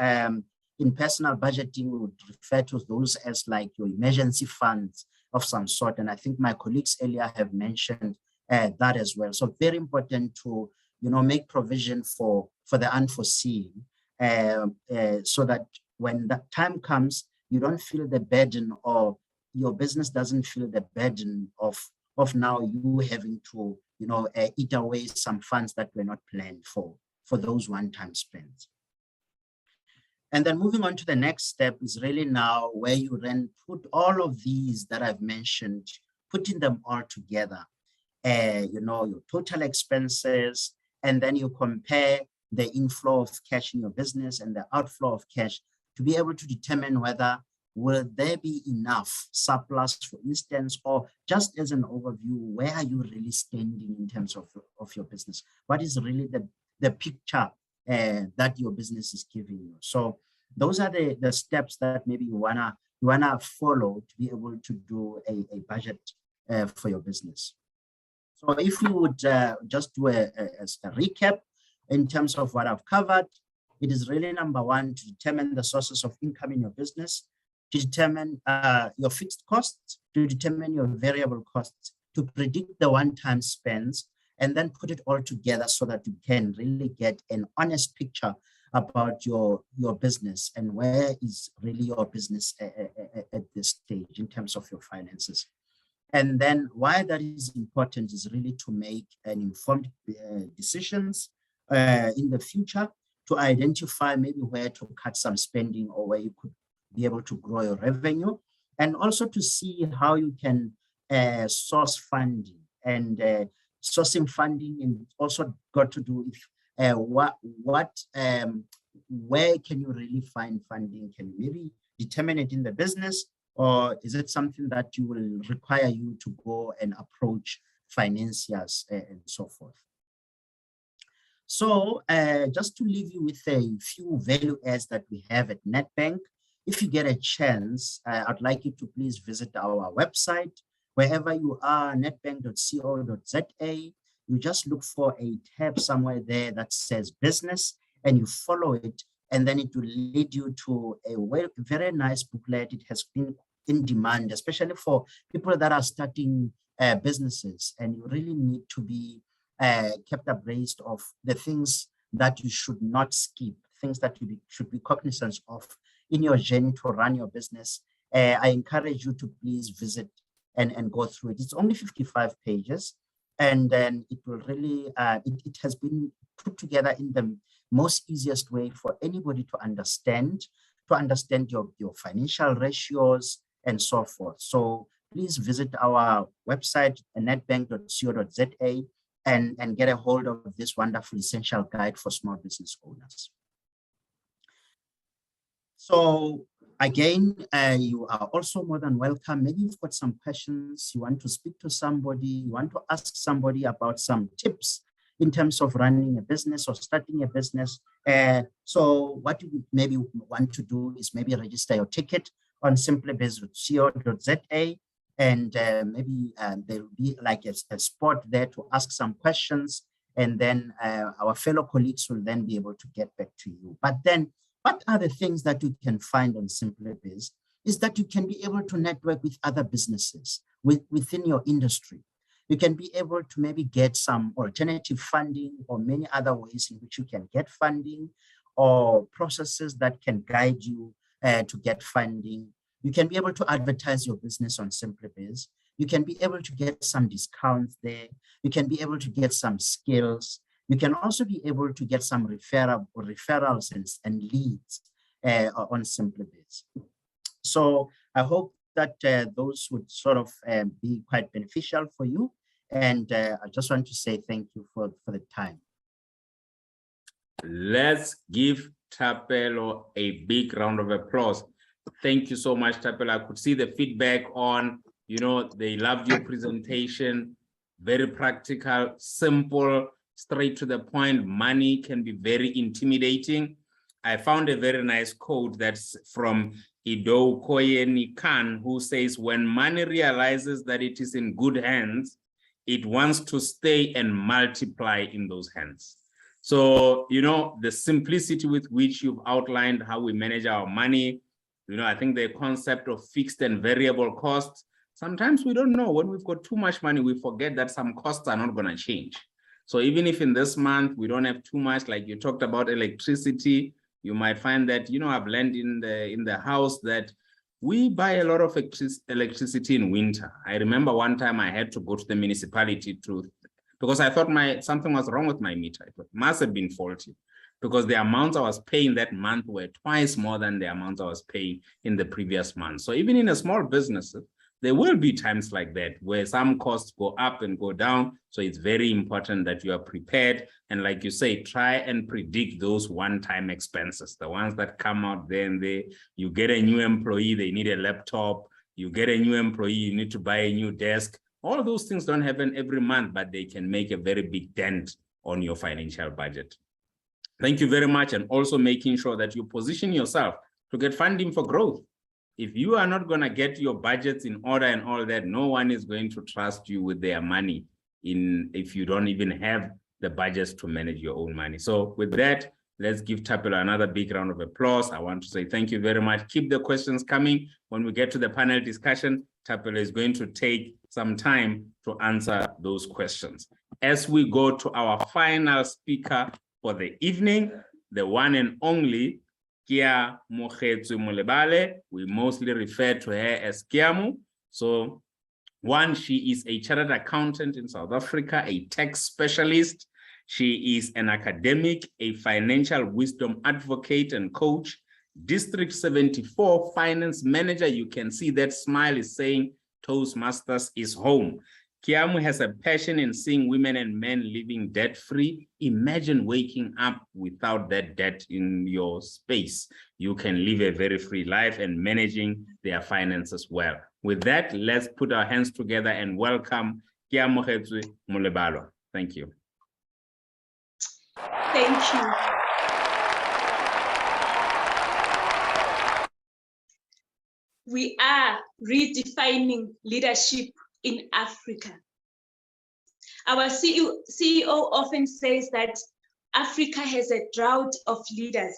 in personal budgeting, we would refer to those as like your emergency funds of some sort. And I think my colleagues earlier have mentioned that as well. So very important to, make provision for the unforeseen so that when that time comes, you don't feel the burden, or your business doesn't feel the burden of now you having to, eat away some funds that were not planned for those one-time spends. And then moving on to the next step is really now where you then put all of these that I've mentioned, putting them all together, your total expenses, and then you compare the inflow of cash in your business and the outflow of cash to be able to determine whether will there be enough surplus, for instance, or just as an overview, where are you really standing in terms of your business? What is really the picture that your business is giving you? So those are the steps that maybe you wanna follow to be able to do a budget for your business. So if you would just do a recap in terms of what I've covered, it is really number one, to determine the sources of income in your business, to determine your fixed costs, to determine your variable costs, to predict the one-time spends, and then put it all together so that you can really get an honest picture about your business and where is really your business at this stage in terms of your finances. And then why that is important is really to make an informed decisions in the future, to identify maybe where to cut some spending or where you could be able to grow your revenue, and also to see how you can source funding. And sourcing funding and also got to do with where can you really find funding? Can you maybe determine it in the business, or is it something that you will require you to go and approach financiers and so forth? So just to leave you with a few value adds that we have at Nedbank, if you get a chance, I'd like you to please visit our website. Wherever you are, nedbank.co.za, you just look for a tab somewhere there that says business, and you follow it, and then it will lead you to a very nice booklet. It has been in demand, especially for people that are starting businesses, and you really need to be kept abreast of the things that you should not skip, things that you should be cognizant of in your journey to run your business. I encourage you to please visit and go through it. It's only 55 pages, and then it will really, it has been put together in the most easiest way for anybody to understand your financial ratios and so forth. So please visit our website, netbank.co.za, and get a hold of this wonderful essential guide for small business owners. So again, you are also more than welcome. Maybe you've got some questions, you want to speak to somebody, you want to ask somebody about some tips in terms of running a business or starting a business. So what you maybe want to do is maybe register your ticket on simplybiz.co.za, and maybe there will be like a spot there to ask some questions, and then our fellow colleagues will then be able to get back to you. But then what are the things that you can find on SimplyBiz is that you can be able to network with other businesses within your industry. You can be able to maybe get some alternative funding or many other ways in which you can get funding, or processes that can guide you to get funding. You can be able to advertise your business on SimplyBiz. You can be able to get some discounts there. You can be able to get some skills. You can also be able to get some referrals and leads on SimplyBiz. So I hope that those would sort of be quite beneficial for you. And I just want to say thank you for the time. Let's give Thapelo a big round of applause. Thank you so much, Thapelo. I could see the feedback on, they loved your presentation. Very practical, simple, straight to the point. Money can be very intimidating. I found a very nice quote that's from Ido Koyeni Khan, who says, when money realizes that it is in good hands, it wants to stay and multiply in those hands. So, the simplicity with which you've outlined how we manage our money, I think the concept of fixed and variable costs, sometimes we don't know. When we've got too much money, we forget that some costs are not going to change. So even if in this month we don't have too much, like you talked about electricity, you might find that, I've learned in the house that we buy a lot of electricity in winter. I remember one time I had to go to the municipality because I thought something was wrong with my meter. It must have been faulty, because the amounts I was paying that month were twice more than the amounts I was paying in the previous month. So even in a small business, there will be times like that where some costs go up and go down. So it's very important that you are prepared. And like you say, try and predict those one-time expenses, the ones that come out there and there. You get a new employee, they need a laptop. You get a new employee, you need to buy a new desk. All those things don't happen every month, but they can make a very big dent on your financial budget. Thank you very much. And also making sure that you position yourself to get funding for growth. If you are not going to get your budgets in order and all that, no one is going to trust you with their money if you don't even have the budgets to manage your own money. So with that, let's give Thapelo another big round of applause. I want to say thank you very much. Keep the questions coming. When we get to the panel discussion, Thapelo is going to take some time to answer those questions. As we go to our final speaker for the evening, the one and only Kia Mogetsu Molebale. We mostly refer to her as Kiamu. So she is a chartered accountant in South Africa, a tax specialist. She is an academic, a financial wisdom advocate and coach, District 74 finance manager. You can see that smile is saying Toastmasters is home. Kiamu has a passion in seeing women and men living debt-free. Imagine waking up without that debt in your space. You can live a very free life and managing their finances well. With that, let's put our hands together and welcome Kiamu Molebale. Thank you. Thank you. We are redefining leadership in Africa. Our CEO often says that Africa has a drought of leaders.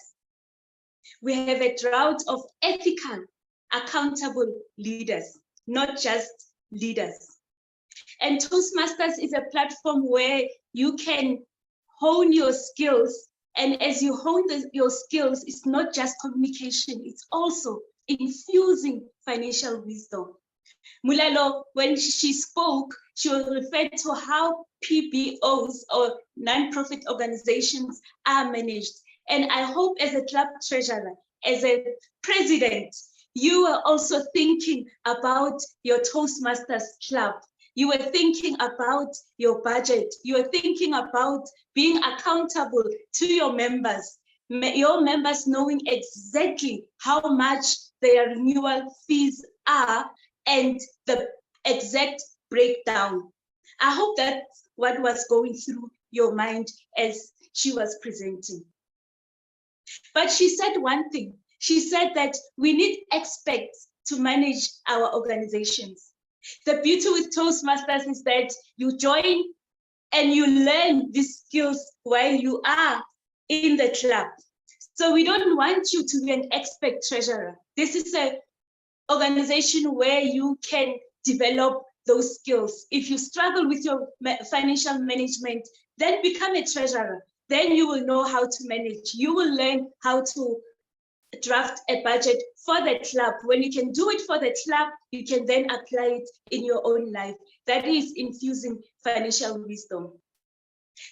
We have a drought of ethical, accountable leaders, not just leaders. And Toastmasters is a platform where you can hone your skills And as you hone your skills, it's not just communication, it's also infusing financial wisdom. Mulalo, when she spoke, she was referred to how PBOs or non-profit organizations are managed. And I hope as a club treasurer, as a president, you are also thinking about your Toastmasters club. You were thinking about your budget. You were thinking about being accountable to your members knowing exactly how much their renewal fees are and the exact breakdown. I hope that's what was going through your mind as she was presenting. But she said one thing. She said that we need experts to manage our organizations. The beauty with Toastmasters is that you join and you learn these skills while you are in the club. So we don't want you to be an expert treasurer. This is an organization where you can develop those skills. If you struggle with your financial management, then become a treasurer. Then you will know how to manage. You will learn how to draft a budget for the club. When you can do it for the club, you can then apply it in your own life. That is infusing financial wisdom.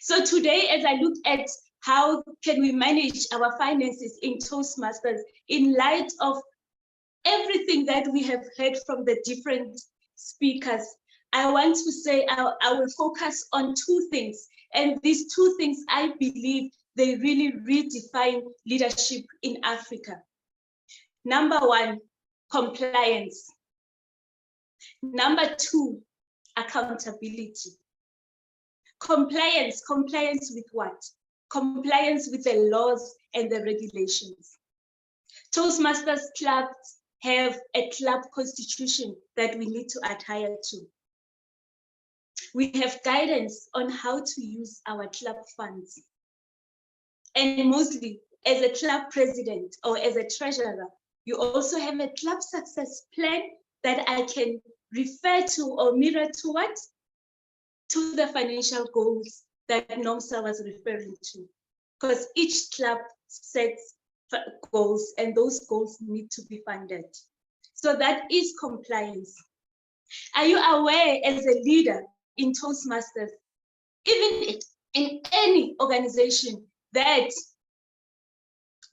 So today, as I look at how can we manage our finances in Toastmasters in light of everything that we have heard from the different speakers, I want to say I will focus on two things. And these two things, I believe, they really redefine leadership in Africa. Number one, compliance. Number two, accountability. Compliance with what? Compliance with the laws and the regulations. Toastmasters clubs have a club constitution that we need to adhere to. We have guidance on how to use our club funds. And mostly, as a club president or as a treasurer, you also have a club success plan that I can refer to or mirror to what? To the financial goals that Nomsa was referring to. Because each club sets goals and those goals need to be funded. So that is compliance. Are you aware as a leader in Toastmasters, even in any organization, that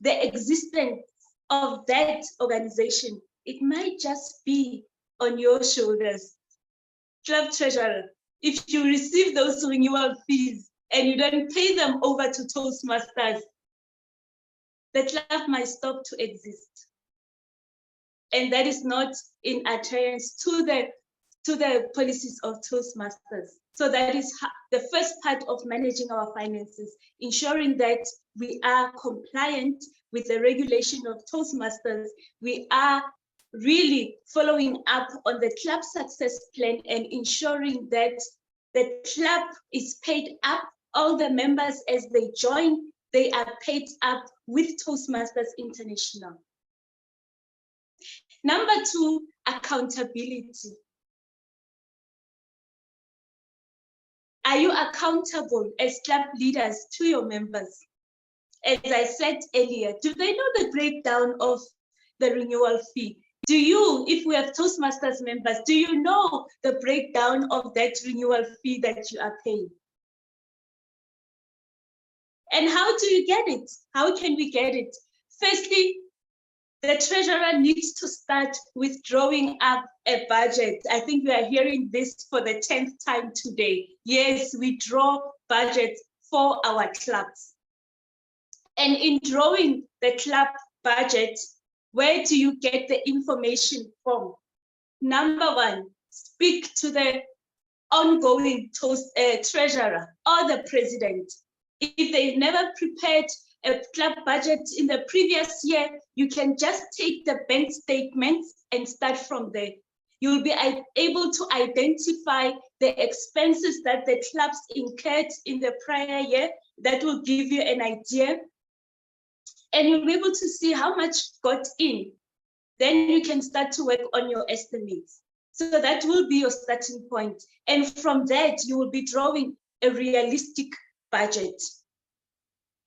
the existence of that organization, it might just be on your shoulders? Club treasurer, if you receive those renewal fees and you don't pay them over to Toastmasters, the club might stop to exist. And that is not in adherence to the policies of Toastmasters. So that is the first part of managing our finances, ensuring that we are compliant with the regulation of Toastmasters. We are really following up on the club success plan and ensuring that the club is paid up. All the members, as they join, they are paid up with Toastmasters International. Number two, accountability. Are you accountable as club leaders to your members? As I said earlier, do they know the breakdown of the renewal fee? Do you, if we have Toastmasters members, do you know the breakdown of that renewal fee that you are paying? And how do you get it? How can we get it? Firstly, the treasurer needs to start with drawing up a budget. I think we are hearing this for the 10th time today. Yes, we draw budgets for our clubs. And in drawing the club budget, where do you get the information from? Number one, speak to the ongoing treasurer or the president. If they've never prepared a club budget in the previous year, you can just take the bank statements and start from there. You'll be able to identify the expenses that the clubs incurred in the prior year. That will give you an idea. And you'll be able to see how much got in. Then you can start to work on your estimates. So that will be your starting point. And from that, you will be drawing a realistic budget.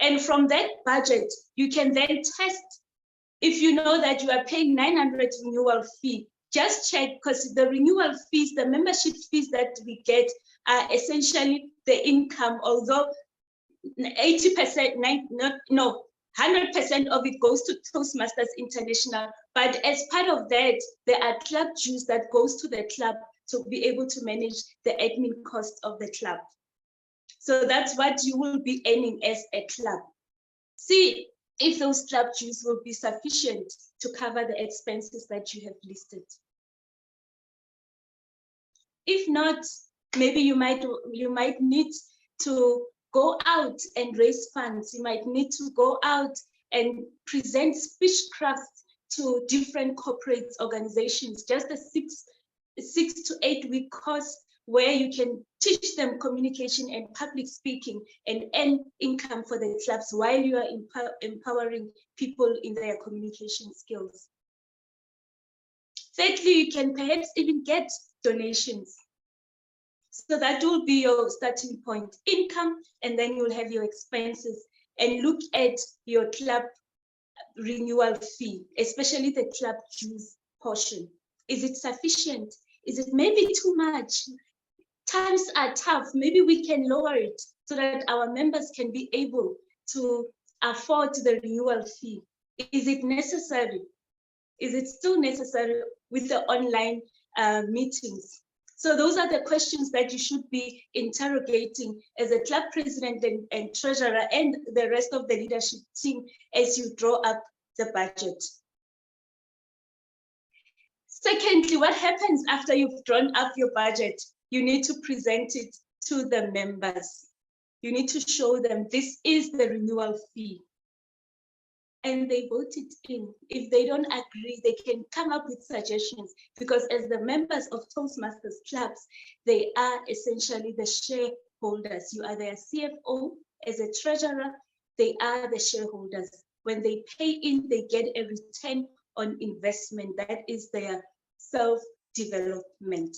And from that budget, you can then test. If you know that you are paying 900 renewal fee, just check, because the renewal fees, the membership fees that we get are essentially the income, although 80%, 100% of it goes to Toastmasters International. But as part of that, there are club dues that goes to the club to be able to manage the admin cost of the club. So that's what you will be earning as a club. See if those club dues will be sufficient to cover the expenses that you have listed. If not, maybe you might need to go out and raise funds. You might need to go out and present speechcrafts to different corporate organizations, just a 6 to 8 week course where you can teach them communication and public speaking and earn income for the clubs while you are empowering people in their communication skills. Thirdly, you can perhaps even get donations. So that will be your starting point, income, and then you'll have your expenses, and look at your club renewal fee, especially the club dues portion. Is it sufficient? Is it maybe too much? Times are tough. Maybe we can lower it so that our members can be able to afford the renewal fee. Is it necessary? Is it still necessary with the online meetings? So those are the questions that you should be interrogating as a club president and treasurer and the rest of the leadership team as you draw up the budget. Secondly, what happens after you've drawn up your budget? You need to present it to the members. You need to show them this is the renewal fee. And they vote it in. If they don't agree, they can come up with suggestions, because as the members of Toastmasters clubs, they are essentially the shareholders. You are their CFO. As a treasurer, they are the shareholders. When they pay in, they get a return on investment. That is their self-development.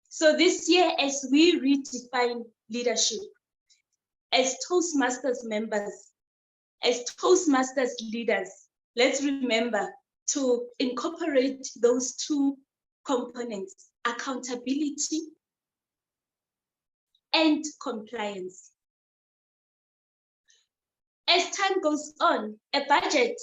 So this year, as we redefine leadership, as Toastmasters members, as Toastmasters leaders, let's remember to incorporate those two components, accountability and compliance. As time goes on, a budget,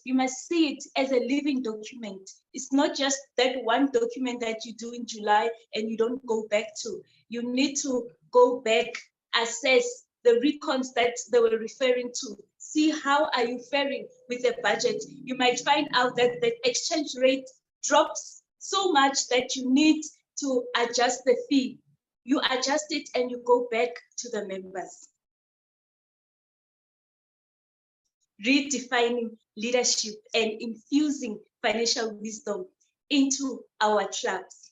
you must see it as a living document. It's not just that one document that you do in July and you don't go back to. You need to go back, assess the recons that they were referring to. See how are you faring with the budget. You might find out that the exchange rate drops so much that you need to adjust the fee. You adjust it and you go back to the members. Redefining leadership and infusing financial wisdom into our clubs.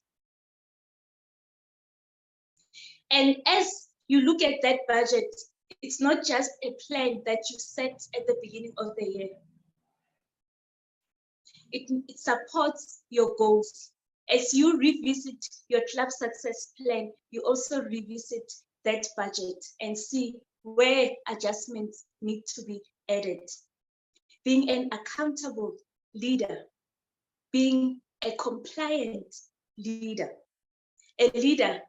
And as you look at that budget, it's not just a plan that you set at the beginning of the year. It supports your goals. As you revisit your club success plan, you also revisit that budget and see where adjustments need to be added. Being an accountable leader, being a compliant leader, a leader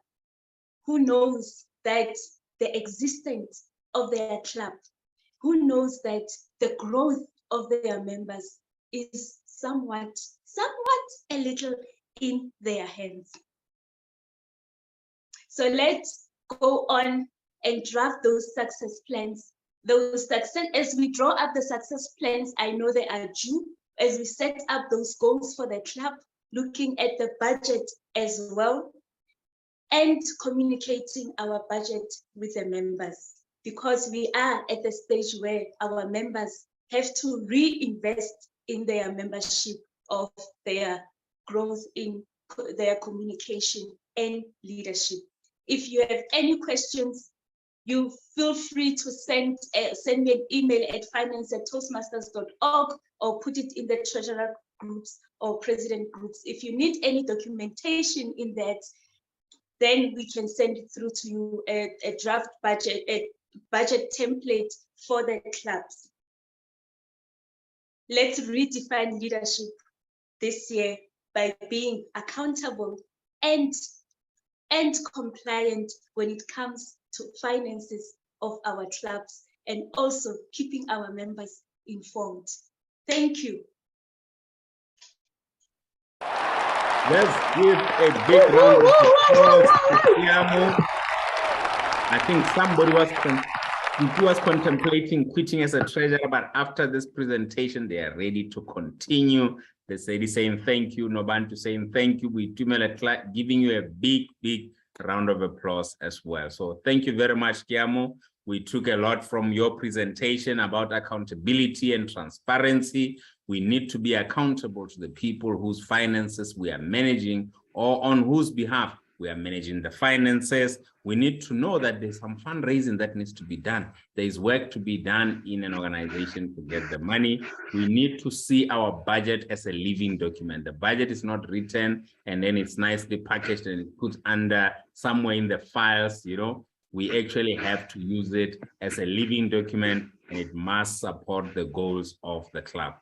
who knows that the existence of their club, who knows that the growth of their members is somewhat a little in their hands. So let's go on and draft those success plans. As we draw up the success plans, I know they are due. As we set up those goals for the club, looking at the budget as well, and communicating our budget with the members, because we are at the stage where our members have to reinvest in their membership of their growth in their communication and leadership. If you have any questions, you feel free to send me an email at finance@toastmasters.org or put it in the treasurer groups or president groups. If you need any documentation in that, then we can send it through to you a draft budget, a budget template for the clubs. Let's redefine leadership this year by being accountable and compliant when it comes to finances of our clubs, and also keeping our members informed. Thank you. Let's give a big round of applause to Kiamo. I think somebody was contemplating quitting as a treasurer, but after this presentation, they are ready to continue. They say saying thank you, Nobantu saying thank you. We giving you a big round of applause as well. So thank you very much, Kiamo. We took a lot from your presentation about accountability and transparency. We need to be accountable to the people whose finances we are managing, or on whose behalf we are managing the finances. We need to know that there's some fundraising that needs to be done. There is work to be done in an organization to get the money. We need to see our budget as a living document. The budget is not written and then it's nicely packaged and it's put under somewhere in the files, you know. We actually have to use it as a living document, and it must support the goals of the club.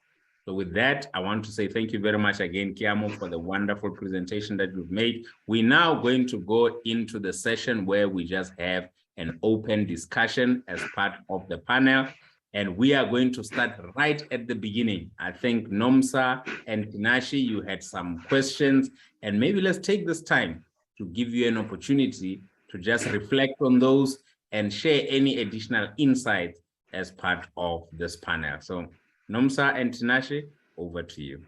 So with that, I want to say thank you very much again, Kiamo, for the wonderful presentation that you've made. We're now going to go into the session where we just have an open discussion as part of the panel. And we are going to start right at the beginning. I think Nomsa and Finanace, you had some questions, and maybe let's take this time to give you an opportunity to just reflect on those and share any additional insights as part of this panel. So Nomsa and Finanace, over to you.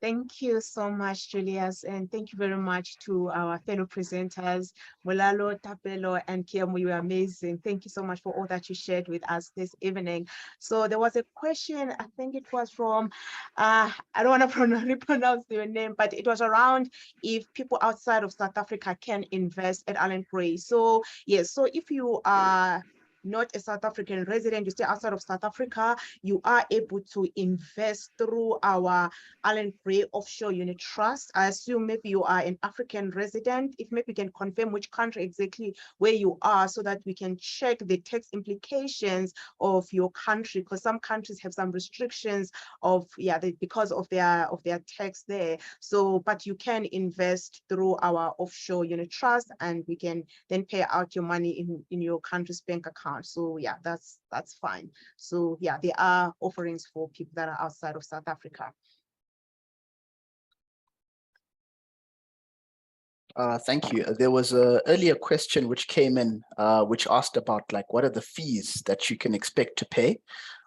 Thank you so much, Julius, and thank you very much to our fellow presenters, Molalo, Tapelo, and Kiamo. You were amazing. Thank you so much for all that you shared with us this evening. So there was a question, I think it was from, I don't want to pronounce your name, but it was around if people outside of South Africa can invest at Allan Gray. So yes, so if you are not a South African resident, you stay outside of South Africa, you are able to invest through our Allan Gray Offshore Unit Trust. I assume maybe you are an African resident. If maybe you can confirm which country exactly where you are, so that we can check the tax implications of your country, because some countries have some restrictions of because of their tax there. So, but you can invest through our Offshore Unit Trust, and we can then pay out your money in your country's bank account. So yeah, that's fine. So yeah, there are offerings for people that are outside of South Africa. Thank you. There was an earlier question which came in, which asked about like, what are the fees that you can expect to pay?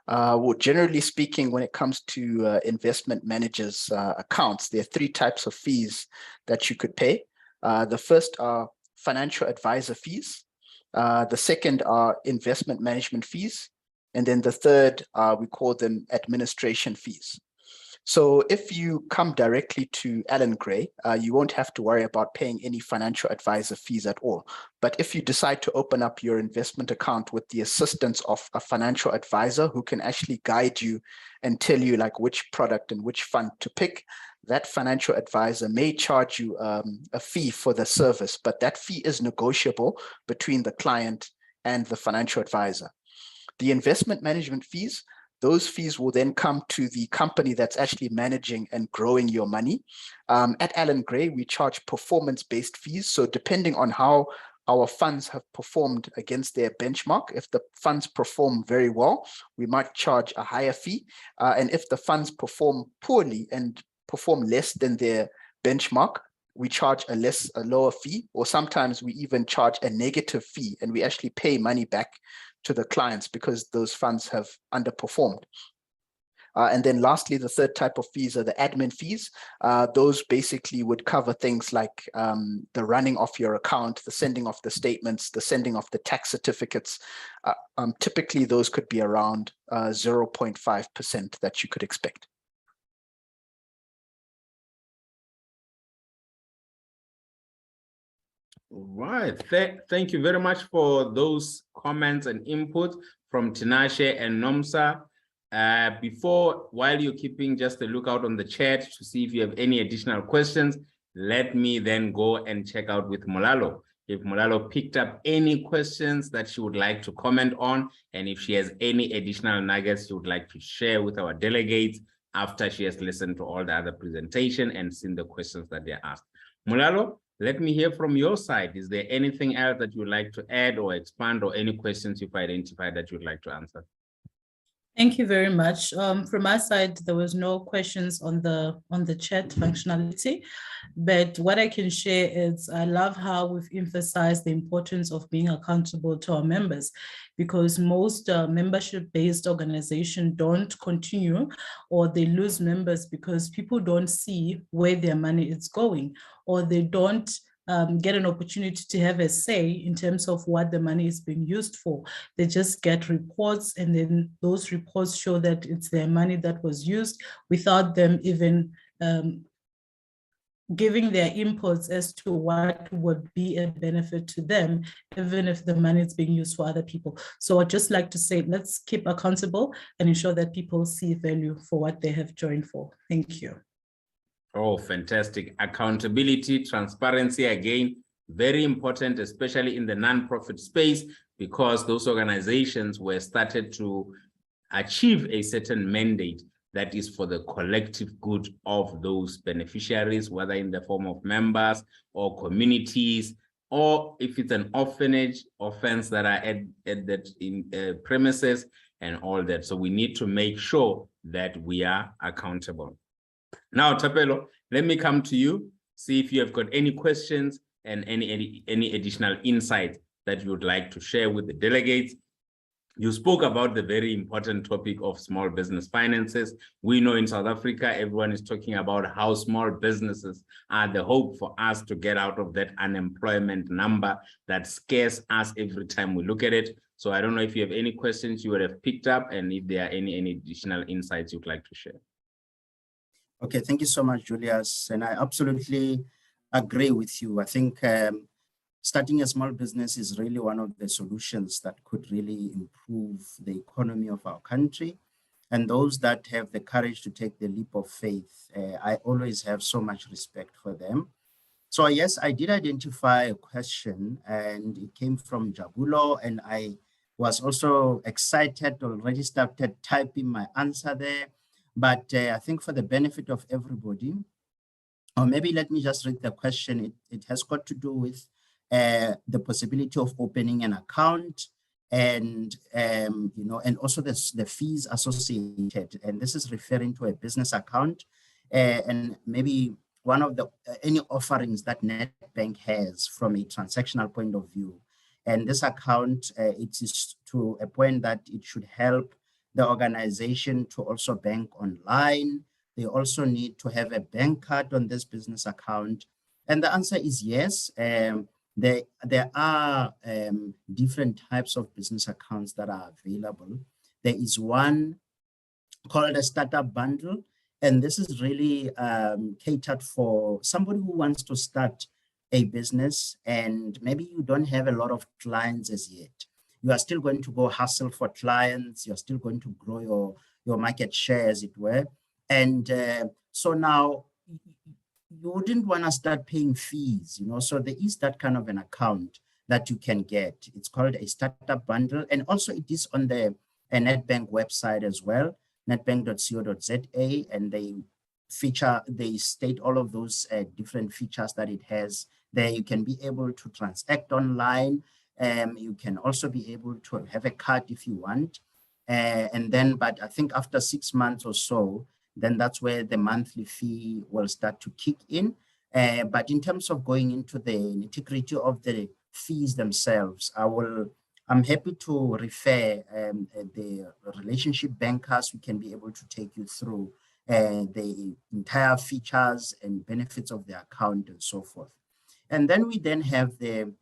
Well, generally speaking, when it comes to investment managers' accounts, there are three types of fees that you could pay. The first are financial advisor fees. The second are investment management fees. And then the third, we call them administration fees. So if you come directly to Allan Gray, you won't have to worry about paying any financial advisor fees at all. But if you decide to open up your investment account with the assistance of a financial advisor who can actually guide you and tell you like which product and which fund to pick, that financial advisor may charge you a fee for the service, but that fee is negotiable between the client and the financial advisor. The investment management fees, those fees will then come to the company that's actually managing and growing your money. At Allan Gray, we charge performance-based fees. So depending on how our funds have performed against their benchmark, if the funds perform very well, we might charge a higher fee. And if the funds perform poorly and perform less than their benchmark, we charge a lower fee, or sometimes we even charge a negative fee, and we actually pay money back to the clients because those funds have underperformed. And then lastly, the third type of fees are the admin fees. Those basically would cover things like the running of your account, the sending of the statements, the sending of the tax certificates. Typically, those could be around 0.5% that you could expect. Right. Thank you very much for those comments and input from Finanace and Nomsa. While you're keeping just a lookout on the chat to see if you have any additional questions, let me then go and check out with Mulalo. If Mulalo picked up any questions that she would like to comment on, and if she has any additional nuggets she would like to share with our delegates after she has listened to all the other presentation and seen the questions that they asked. Mulalo, let me hear from your side. Is there anything else that you would like to add or expand, or any questions you've identified that you'd like to answer? Thank you very much. From my side, there was no questions on the chat functionality, but what I can share is I love how we've emphasized the importance of being accountable to our members, because most membership-based organizations don't continue, or they lose members because people don't see where their money is going, or they don't get an opportunity to have a say in terms of what the money is being used for. They just get reports, and then those reports show that it's their money that was used without them even giving their inputs as to what would be a benefit to them, even if the money is being used for other people. So I'd just like to say, let's keep accountable and ensure that people see value for what they have joined for. Thank you. Oh, fantastic. Accountability, transparency, again, very important, especially in the nonprofit space, because those organizations were started to achieve a certain mandate that is for the collective good of those beneficiaries, whether in the form of members or communities, or if it's an orphanage, orphans that are at that in premises and all that. So we need to make sure that we are accountable. Now, Tapelo, let me come to you, see if you have got any questions and any additional insight that you would like to share with the delegates. You spoke about the very important topic of small business finances. We know in South Africa, everyone is talking about how small businesses are the hope for us to get out of that unemployment number that scares us every time we look at it. So I don't know if you have any questions you would have picked up, and if there are any additional insights you'd like to share. Okay, thank you so much, Julius. And I absolutely agree with you. I think starting a small business is really one of the solutions that could really improve the economy of our country. And those that have the courage to take the leap of faith, I always have so much respect for them. So yes, I did identify a question, and it came from Jabulo, and I was also excited, already started typing my answer there. But I think for the benefit of everybody, or maybe let me just read the question. It has got to do with the possibility of opening an account, and and also the fees associated. And this is referring to a business account, and maybe one of the any offerings that Nedbank has from a transactional point of view. And this account, it is to a point that it should help the organization to also bank online. They also need to have a bank card on this business account. And the answer is yes. There are different types of business accounts that are available. There is one called a startup bundle, and this is really catered for somebody who wants to start a business, and maybe you don't have a lot of clients as yet. You are still going to go hustle for clients. You're still going to grow your market share, as it were. And so now you wouldn't want to start paying fees, so there is that kind of an account that you can get. It's called a startup bundle. And also it is on the Nedbank website as well, nedbank.co.za, and they state all of those different features that it has. There you can be able to transact online. You can also be able to have a card if you want. But I think after 6 months or so, then that's where the monthly fee will start to kick in. But in terms of going into the nitty-gritty of the fees themselves, I'm happy to refer the relationship bankers who can be able to take you through the entire features and benefits of the account and so forth. And then we then have the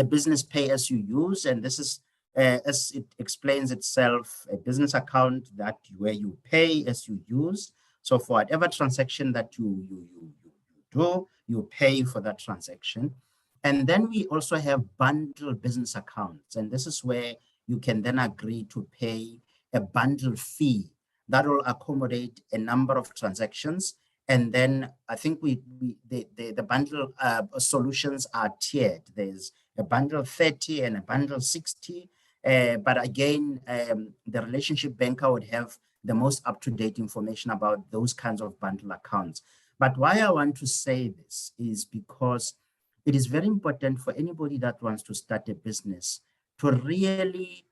business pay as you use, and this is as it explains itself, a business account where you pay as you use. So for whatever transaction that you do, you pay for that transaction. And then we also have bundle business accounts, and this is where you can then agree to pay a bundle fee that will accommodate a number of transactions, And then I think the bundle solutions are tiered. There's a bundle 30 and a bundle 60. But again, the relationship banker would have the most up-to-date information about those kinds of bundle accounts. But why I want to say this is because it is very important for anybody that wants to start a business to really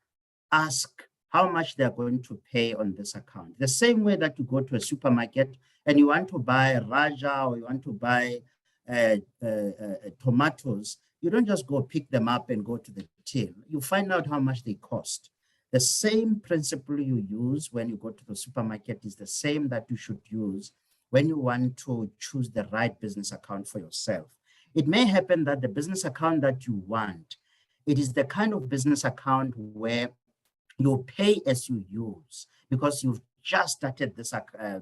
ask how much they're going to pay on this account. The same way that you go to a supermarket and you want to buy Raja or you want to buy tomatoes, you don't just go pick them up and go to the till. You find out how much they cost. The same principle you use when you go to the supermarket is the same that you should use when you want to choose the right business account for yourself. It may happen that the business account that you want, it is the kind of business account where you pay as you use because you've just started this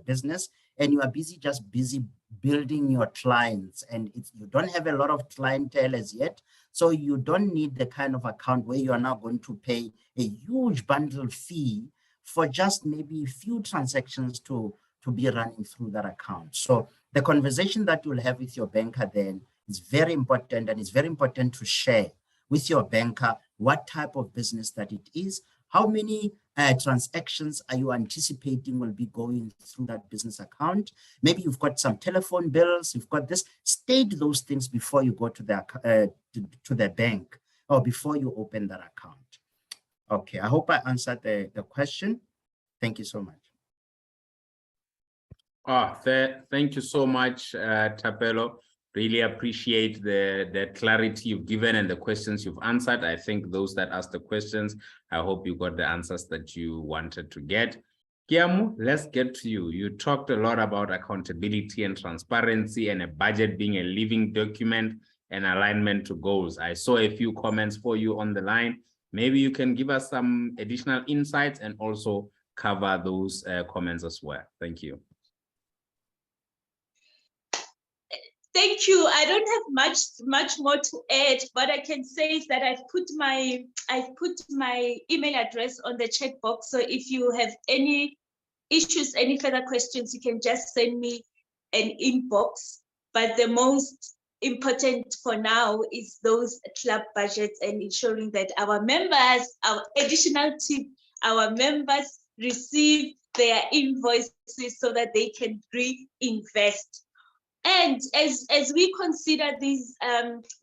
business and you are busy building your clients, and you don't have a lot of clientele as yet. So you don't need the kind of account where you are now going to pay a huge bundle fee for just maybe a few transactions to be running through that account. So the conversation that you'll have with your banker then is very important, and it's very important to share with your banker what type of business that it is. How many transactions are you anticipating will be going through that business account? Maybe you've got some telephone bills, you've got this. State those things before you go to the bank or before you open that account. Okay, I hope I answered the question. Thank you so much. Thank you so much, Thapelo. Really appreciate the clarity you've given and the questions you've answered. I think those that asked the questions, I hope you got the answers that you wanted to get. Kiamu, let's get to you. You talked a lot about accountability and transparency and a budget being a living document and alignment to goals. I saw a few comments for you on the line. Maybe you can give us some additional insights and also cover those comments as well. Thank you. Thank you. I don't have much more to add. What I can say is that I've put my email address on the chat box. So if you have any issues, any further questions, you can just send me an inbox. But the most important for now is those club budgets and ensuring that our members, our additional tip, our members receive their invoices so that they can reinvest. And as we consider these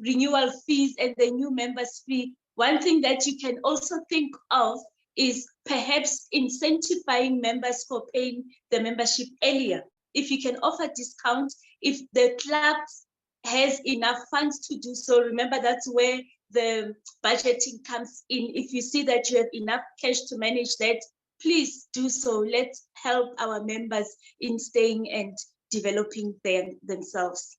renewal fees and the new members fee, one thing that you can also think of is perhaps incentivizing members for paying the membership earlier. If you can offer discounts, if the club has enough funds to do so, remember that's where the budgeting comes in. If you see that you have enough cash to manage that, please do so. Let's help our members in staying and developing themselves.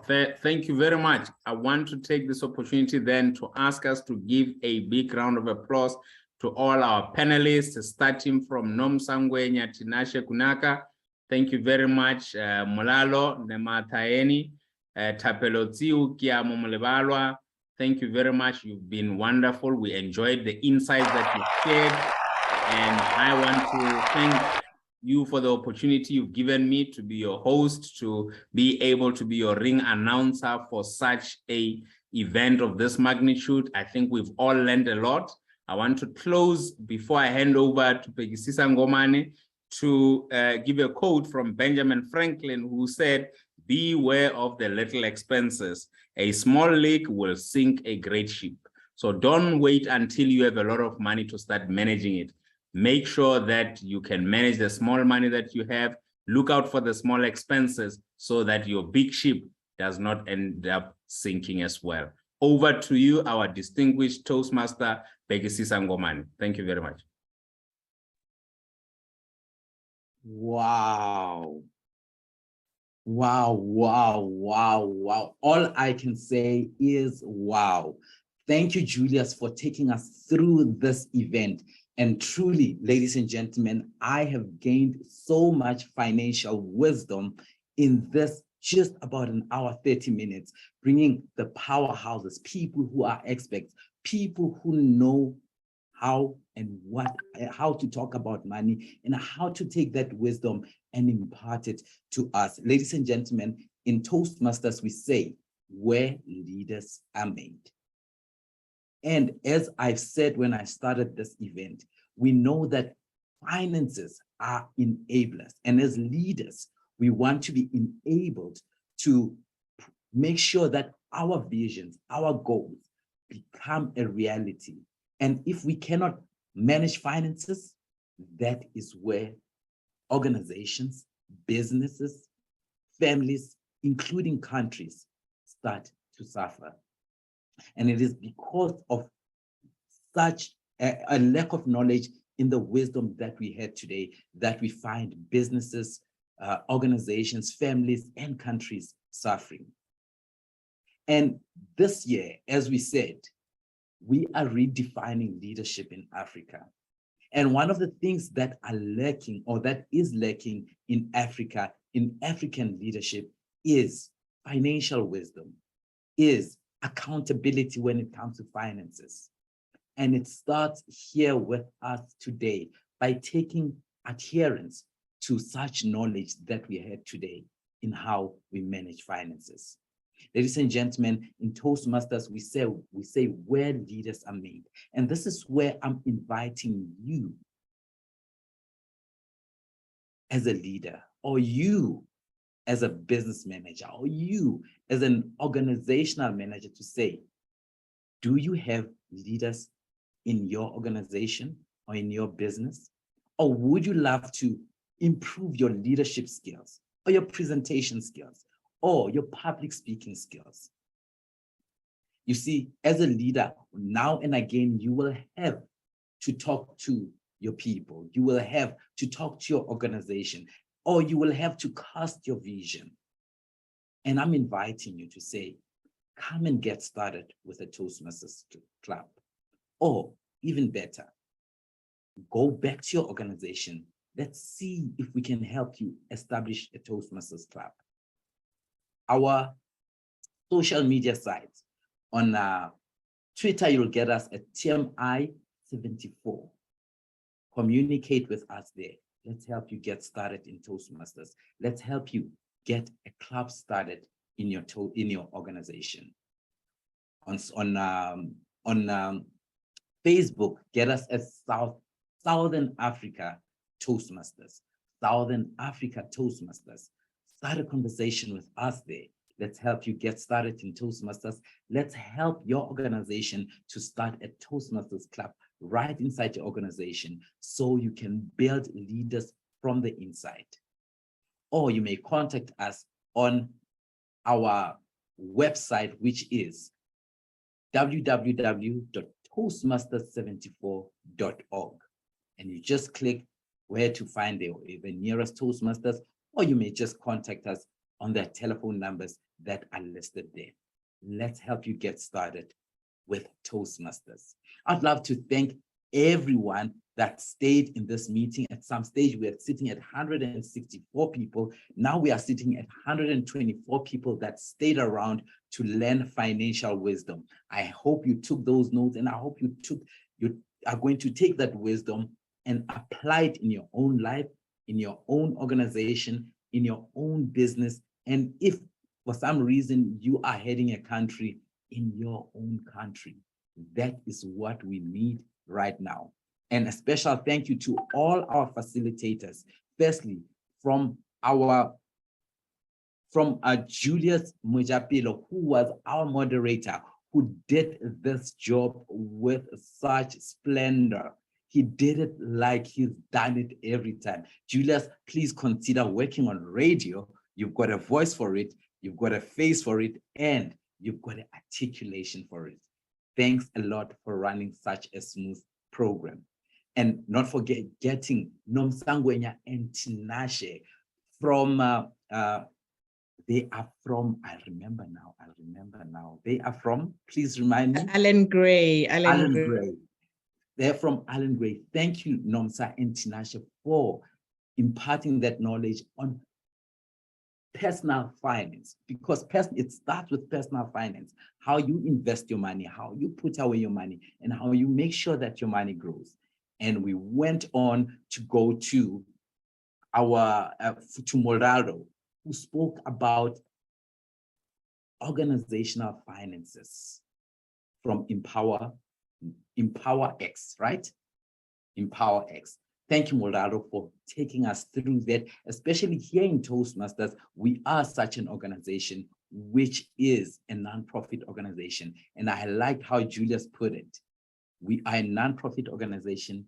Thank you very much. I want to take this opportunity then to ask us to give a big round of applause to all our panelists, starting from Nomsangwenya Tinashe Kunaka. Thank you very much, Mulalo Nemathaeni, Thapelo Tsiu Kiamu Mulebalwa. Thank you very much. You've been wonderful. We enjoyed the insights that you shared. And I want to thank you for the opportunity you've given me to be your host, to be able to be your ring announcer for such a event of this magnitude. I think we've all learned a lot. I want to close before I hand over to Bhekisisa Ngomane to give a quote from Benjamin Franklin, who said, "Beware of the little expenses. A small leak will sink a great ship." So don't wait until you have a lot of money to start managing it. Make sure that you can manage the small money that you have. Look out for the small expenses so that your big ship does not end up sinking as well. Over to you, our distinguished Toastmaster, Bhekisisa Ngomane. Thank you very much. Wow. Wow, wow, wow, wow. All I can say is wow. Thank you, Julius, for taking us through this event. And truly, ladies and gentlemen, I have gained so much financial wisdom in this just about an hour, 30 minutes, bringing the powerhouses, people who are experts, people who know how and how to talk about money and how to take that wisdom and impart it to us. Ladies and gentlemen, in Toastmasters, we say, where leaders are made. And as I've said when I started this event, we know that finances are enablers. And as leaders, we want to be enabled to make sure that our visions, our goals become a reality. And if we cannot manage finances, that is where organizations, businesses, families, including countries, start to suffer. And it is because of such a lack of knowledge in the wisdom that we had today that we find businesses, organizations, families, and countries suffering. And this year, as we said, we are redefining leadership in Africa. And one of the things that are lacking, or that is lacking in Africa, in African leadership, is financial wisdom, is accountability when it comes to finances. And it starts here with us today by taking adherence to such knowledge that we had today in how we manage finances. Ladies and gentlemen, in Toastmasters, we say where leaders are made. And this is where I'm inviting you as a leader, or you as a business manager, or you as an organizational manager to say, do you have leaders in your organization or in your business? Or would you love to improve your leadership skills or your presentation skills or your public speaking skills? You see, as a leader, now and again, you will have to talk to your people. You will have to talk to your organization, or you will have to cast your vision. And I'm inviting you to say, come and get started with a Toastmasters club. Or even better, go back to your organization. Let's see if we can help you establish a Toastmasters club. Our social media sites, on Twitter, you'll get us at TMI74. Communicate with us there. Let's help you get started in Toastmasters. Let's help you get a club started in your organization. On Facebook, get us as Southern Africa Toastmasters. Southern Africa Toastmasters. Start a conversation with us there. Let's help you get started in Toastmasters. Let's help your organization to start a Toastmasters club right inside your organization so you can build leaders from the inside. Or you may contact us on our website, which is www.toastmasters74.org. And you just click where to find the nearest Toastmasters, or you may just contact us on their telephone numbers that are listed there. Let's help you get started with Toastmasters. I'd love to thank everyone that stayed in this meeting. At some stage, we are sitting at 164 people. Now we are sitting at 124 people that stayed around to learn financial wisdom. I hope you took those notes, and I hope you are going to take that wisdom and apply it in your own life, in your own organization, in your own business. And if for some reason you are heading a country, in your own country. That is what we need right now. And a special thank you to all our facilitators. Firstly, from Julius Mujapilo, who was our moderator, who did this job with such splendor. He did it like he's done it every time. Julius, please consider working on radio. You've got a voice for it, you've got a face for it, and you've got an articulation for it. Thanks a lot for running such a smooth program. And not forget getting Nomsangwenya and Tinashe from, they are from, I remember now. They are from, please remind me. Alan Gray. Alan Gray. They're from Alan Gray. Thank you, Nomsa and Tinashe, for imparting that knowledge on personal finance, because it starts with personal finance, how you invest your money, how you put away your money, and how you make sure that your money grows. And we went on to go to our to Morado, who spoke about organizational finances from Empower X, right? Empower X. Thank you, Morado, for taking us through that, especially here in Toastmasters. We are such an organization, which is a nonprofit organization. And I like how Julius put it. We are a nonprofit organization,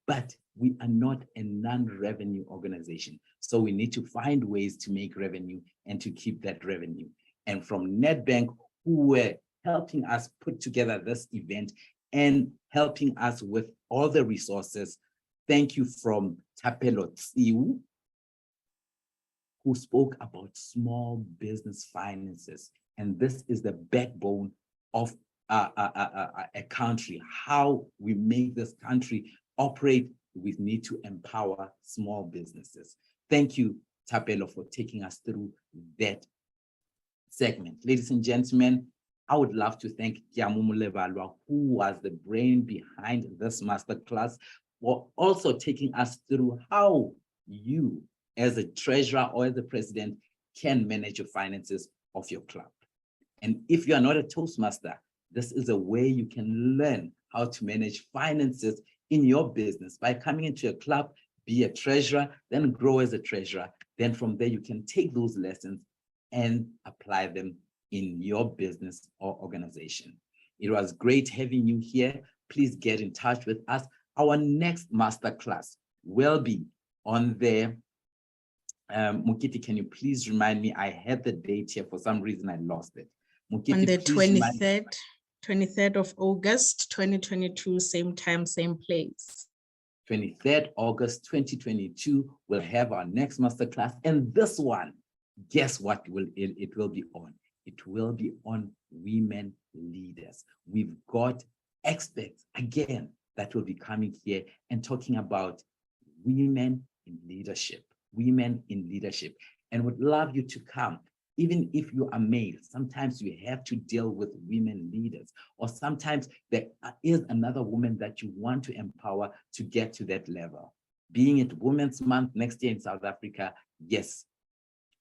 but we are not a non-revenue organization. So we need to find ways to make revenue and to keep that revenue. And from Nedbank, who were helping us put together this event and helping us with all the resources, thank you from Tapelo Tsiu, who spoke about small business finances. And this is the backbone of a country. How we make this country operate, we need to empower small businesses. Thank you, Tapelo, for taking us through that segment. Ladies and gentlemen, I would love to thank Kiamumu Levalwa, who was the brain behind this masterclass, for also taking us through how you, as a treasurer or as a president, can manage your finances of your club. And if you are not a Toastmaster, this is a way you can learn how to manage finances in your business by coming into a club, be a treasurer, then grow as a treasurer. Then from there, you can take those lessons and apply them in your business or organization. It was great having you here. Please get in touch with us. Our next masterclass will be on there. Mukiti, can you please remind me? I had the date here. For some reason, I lost it. Mukiti, On the please remind me. 23rd of August, 2022, same time, same place. 23rd August 2022, we'll have our next masterclass. And this one, guess what it will be on? It will be on women leaders. We've got experts, again, that will be coming here and talking about women in leadership, and would love you to come. Even if you are male, sometimes you have to deal with women leaders, or sometimes there is another woman that you want to empower to get to that level. Being it Women's Month next year in South Africa, yes,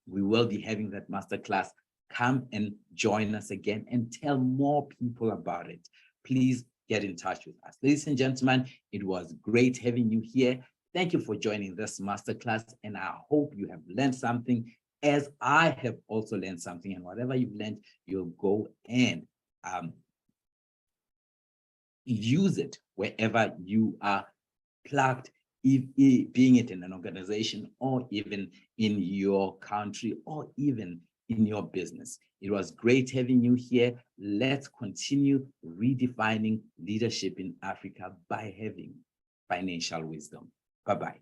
we will be having that masterclass. Come and join us again and tell more people about it. Please get in touch with us. Ladies and gentlemen, it was great having you here. Thank you for joining this masterclass, and I hope you have learned something, as I have also learned something. And whatever you've learned, you'll go and use it wherever you are plugged, being it in an organization or even in your country or even in your business. It was great having you here. Let's continue redefining leadership in Africa by having financial wisdom. Bye-bye.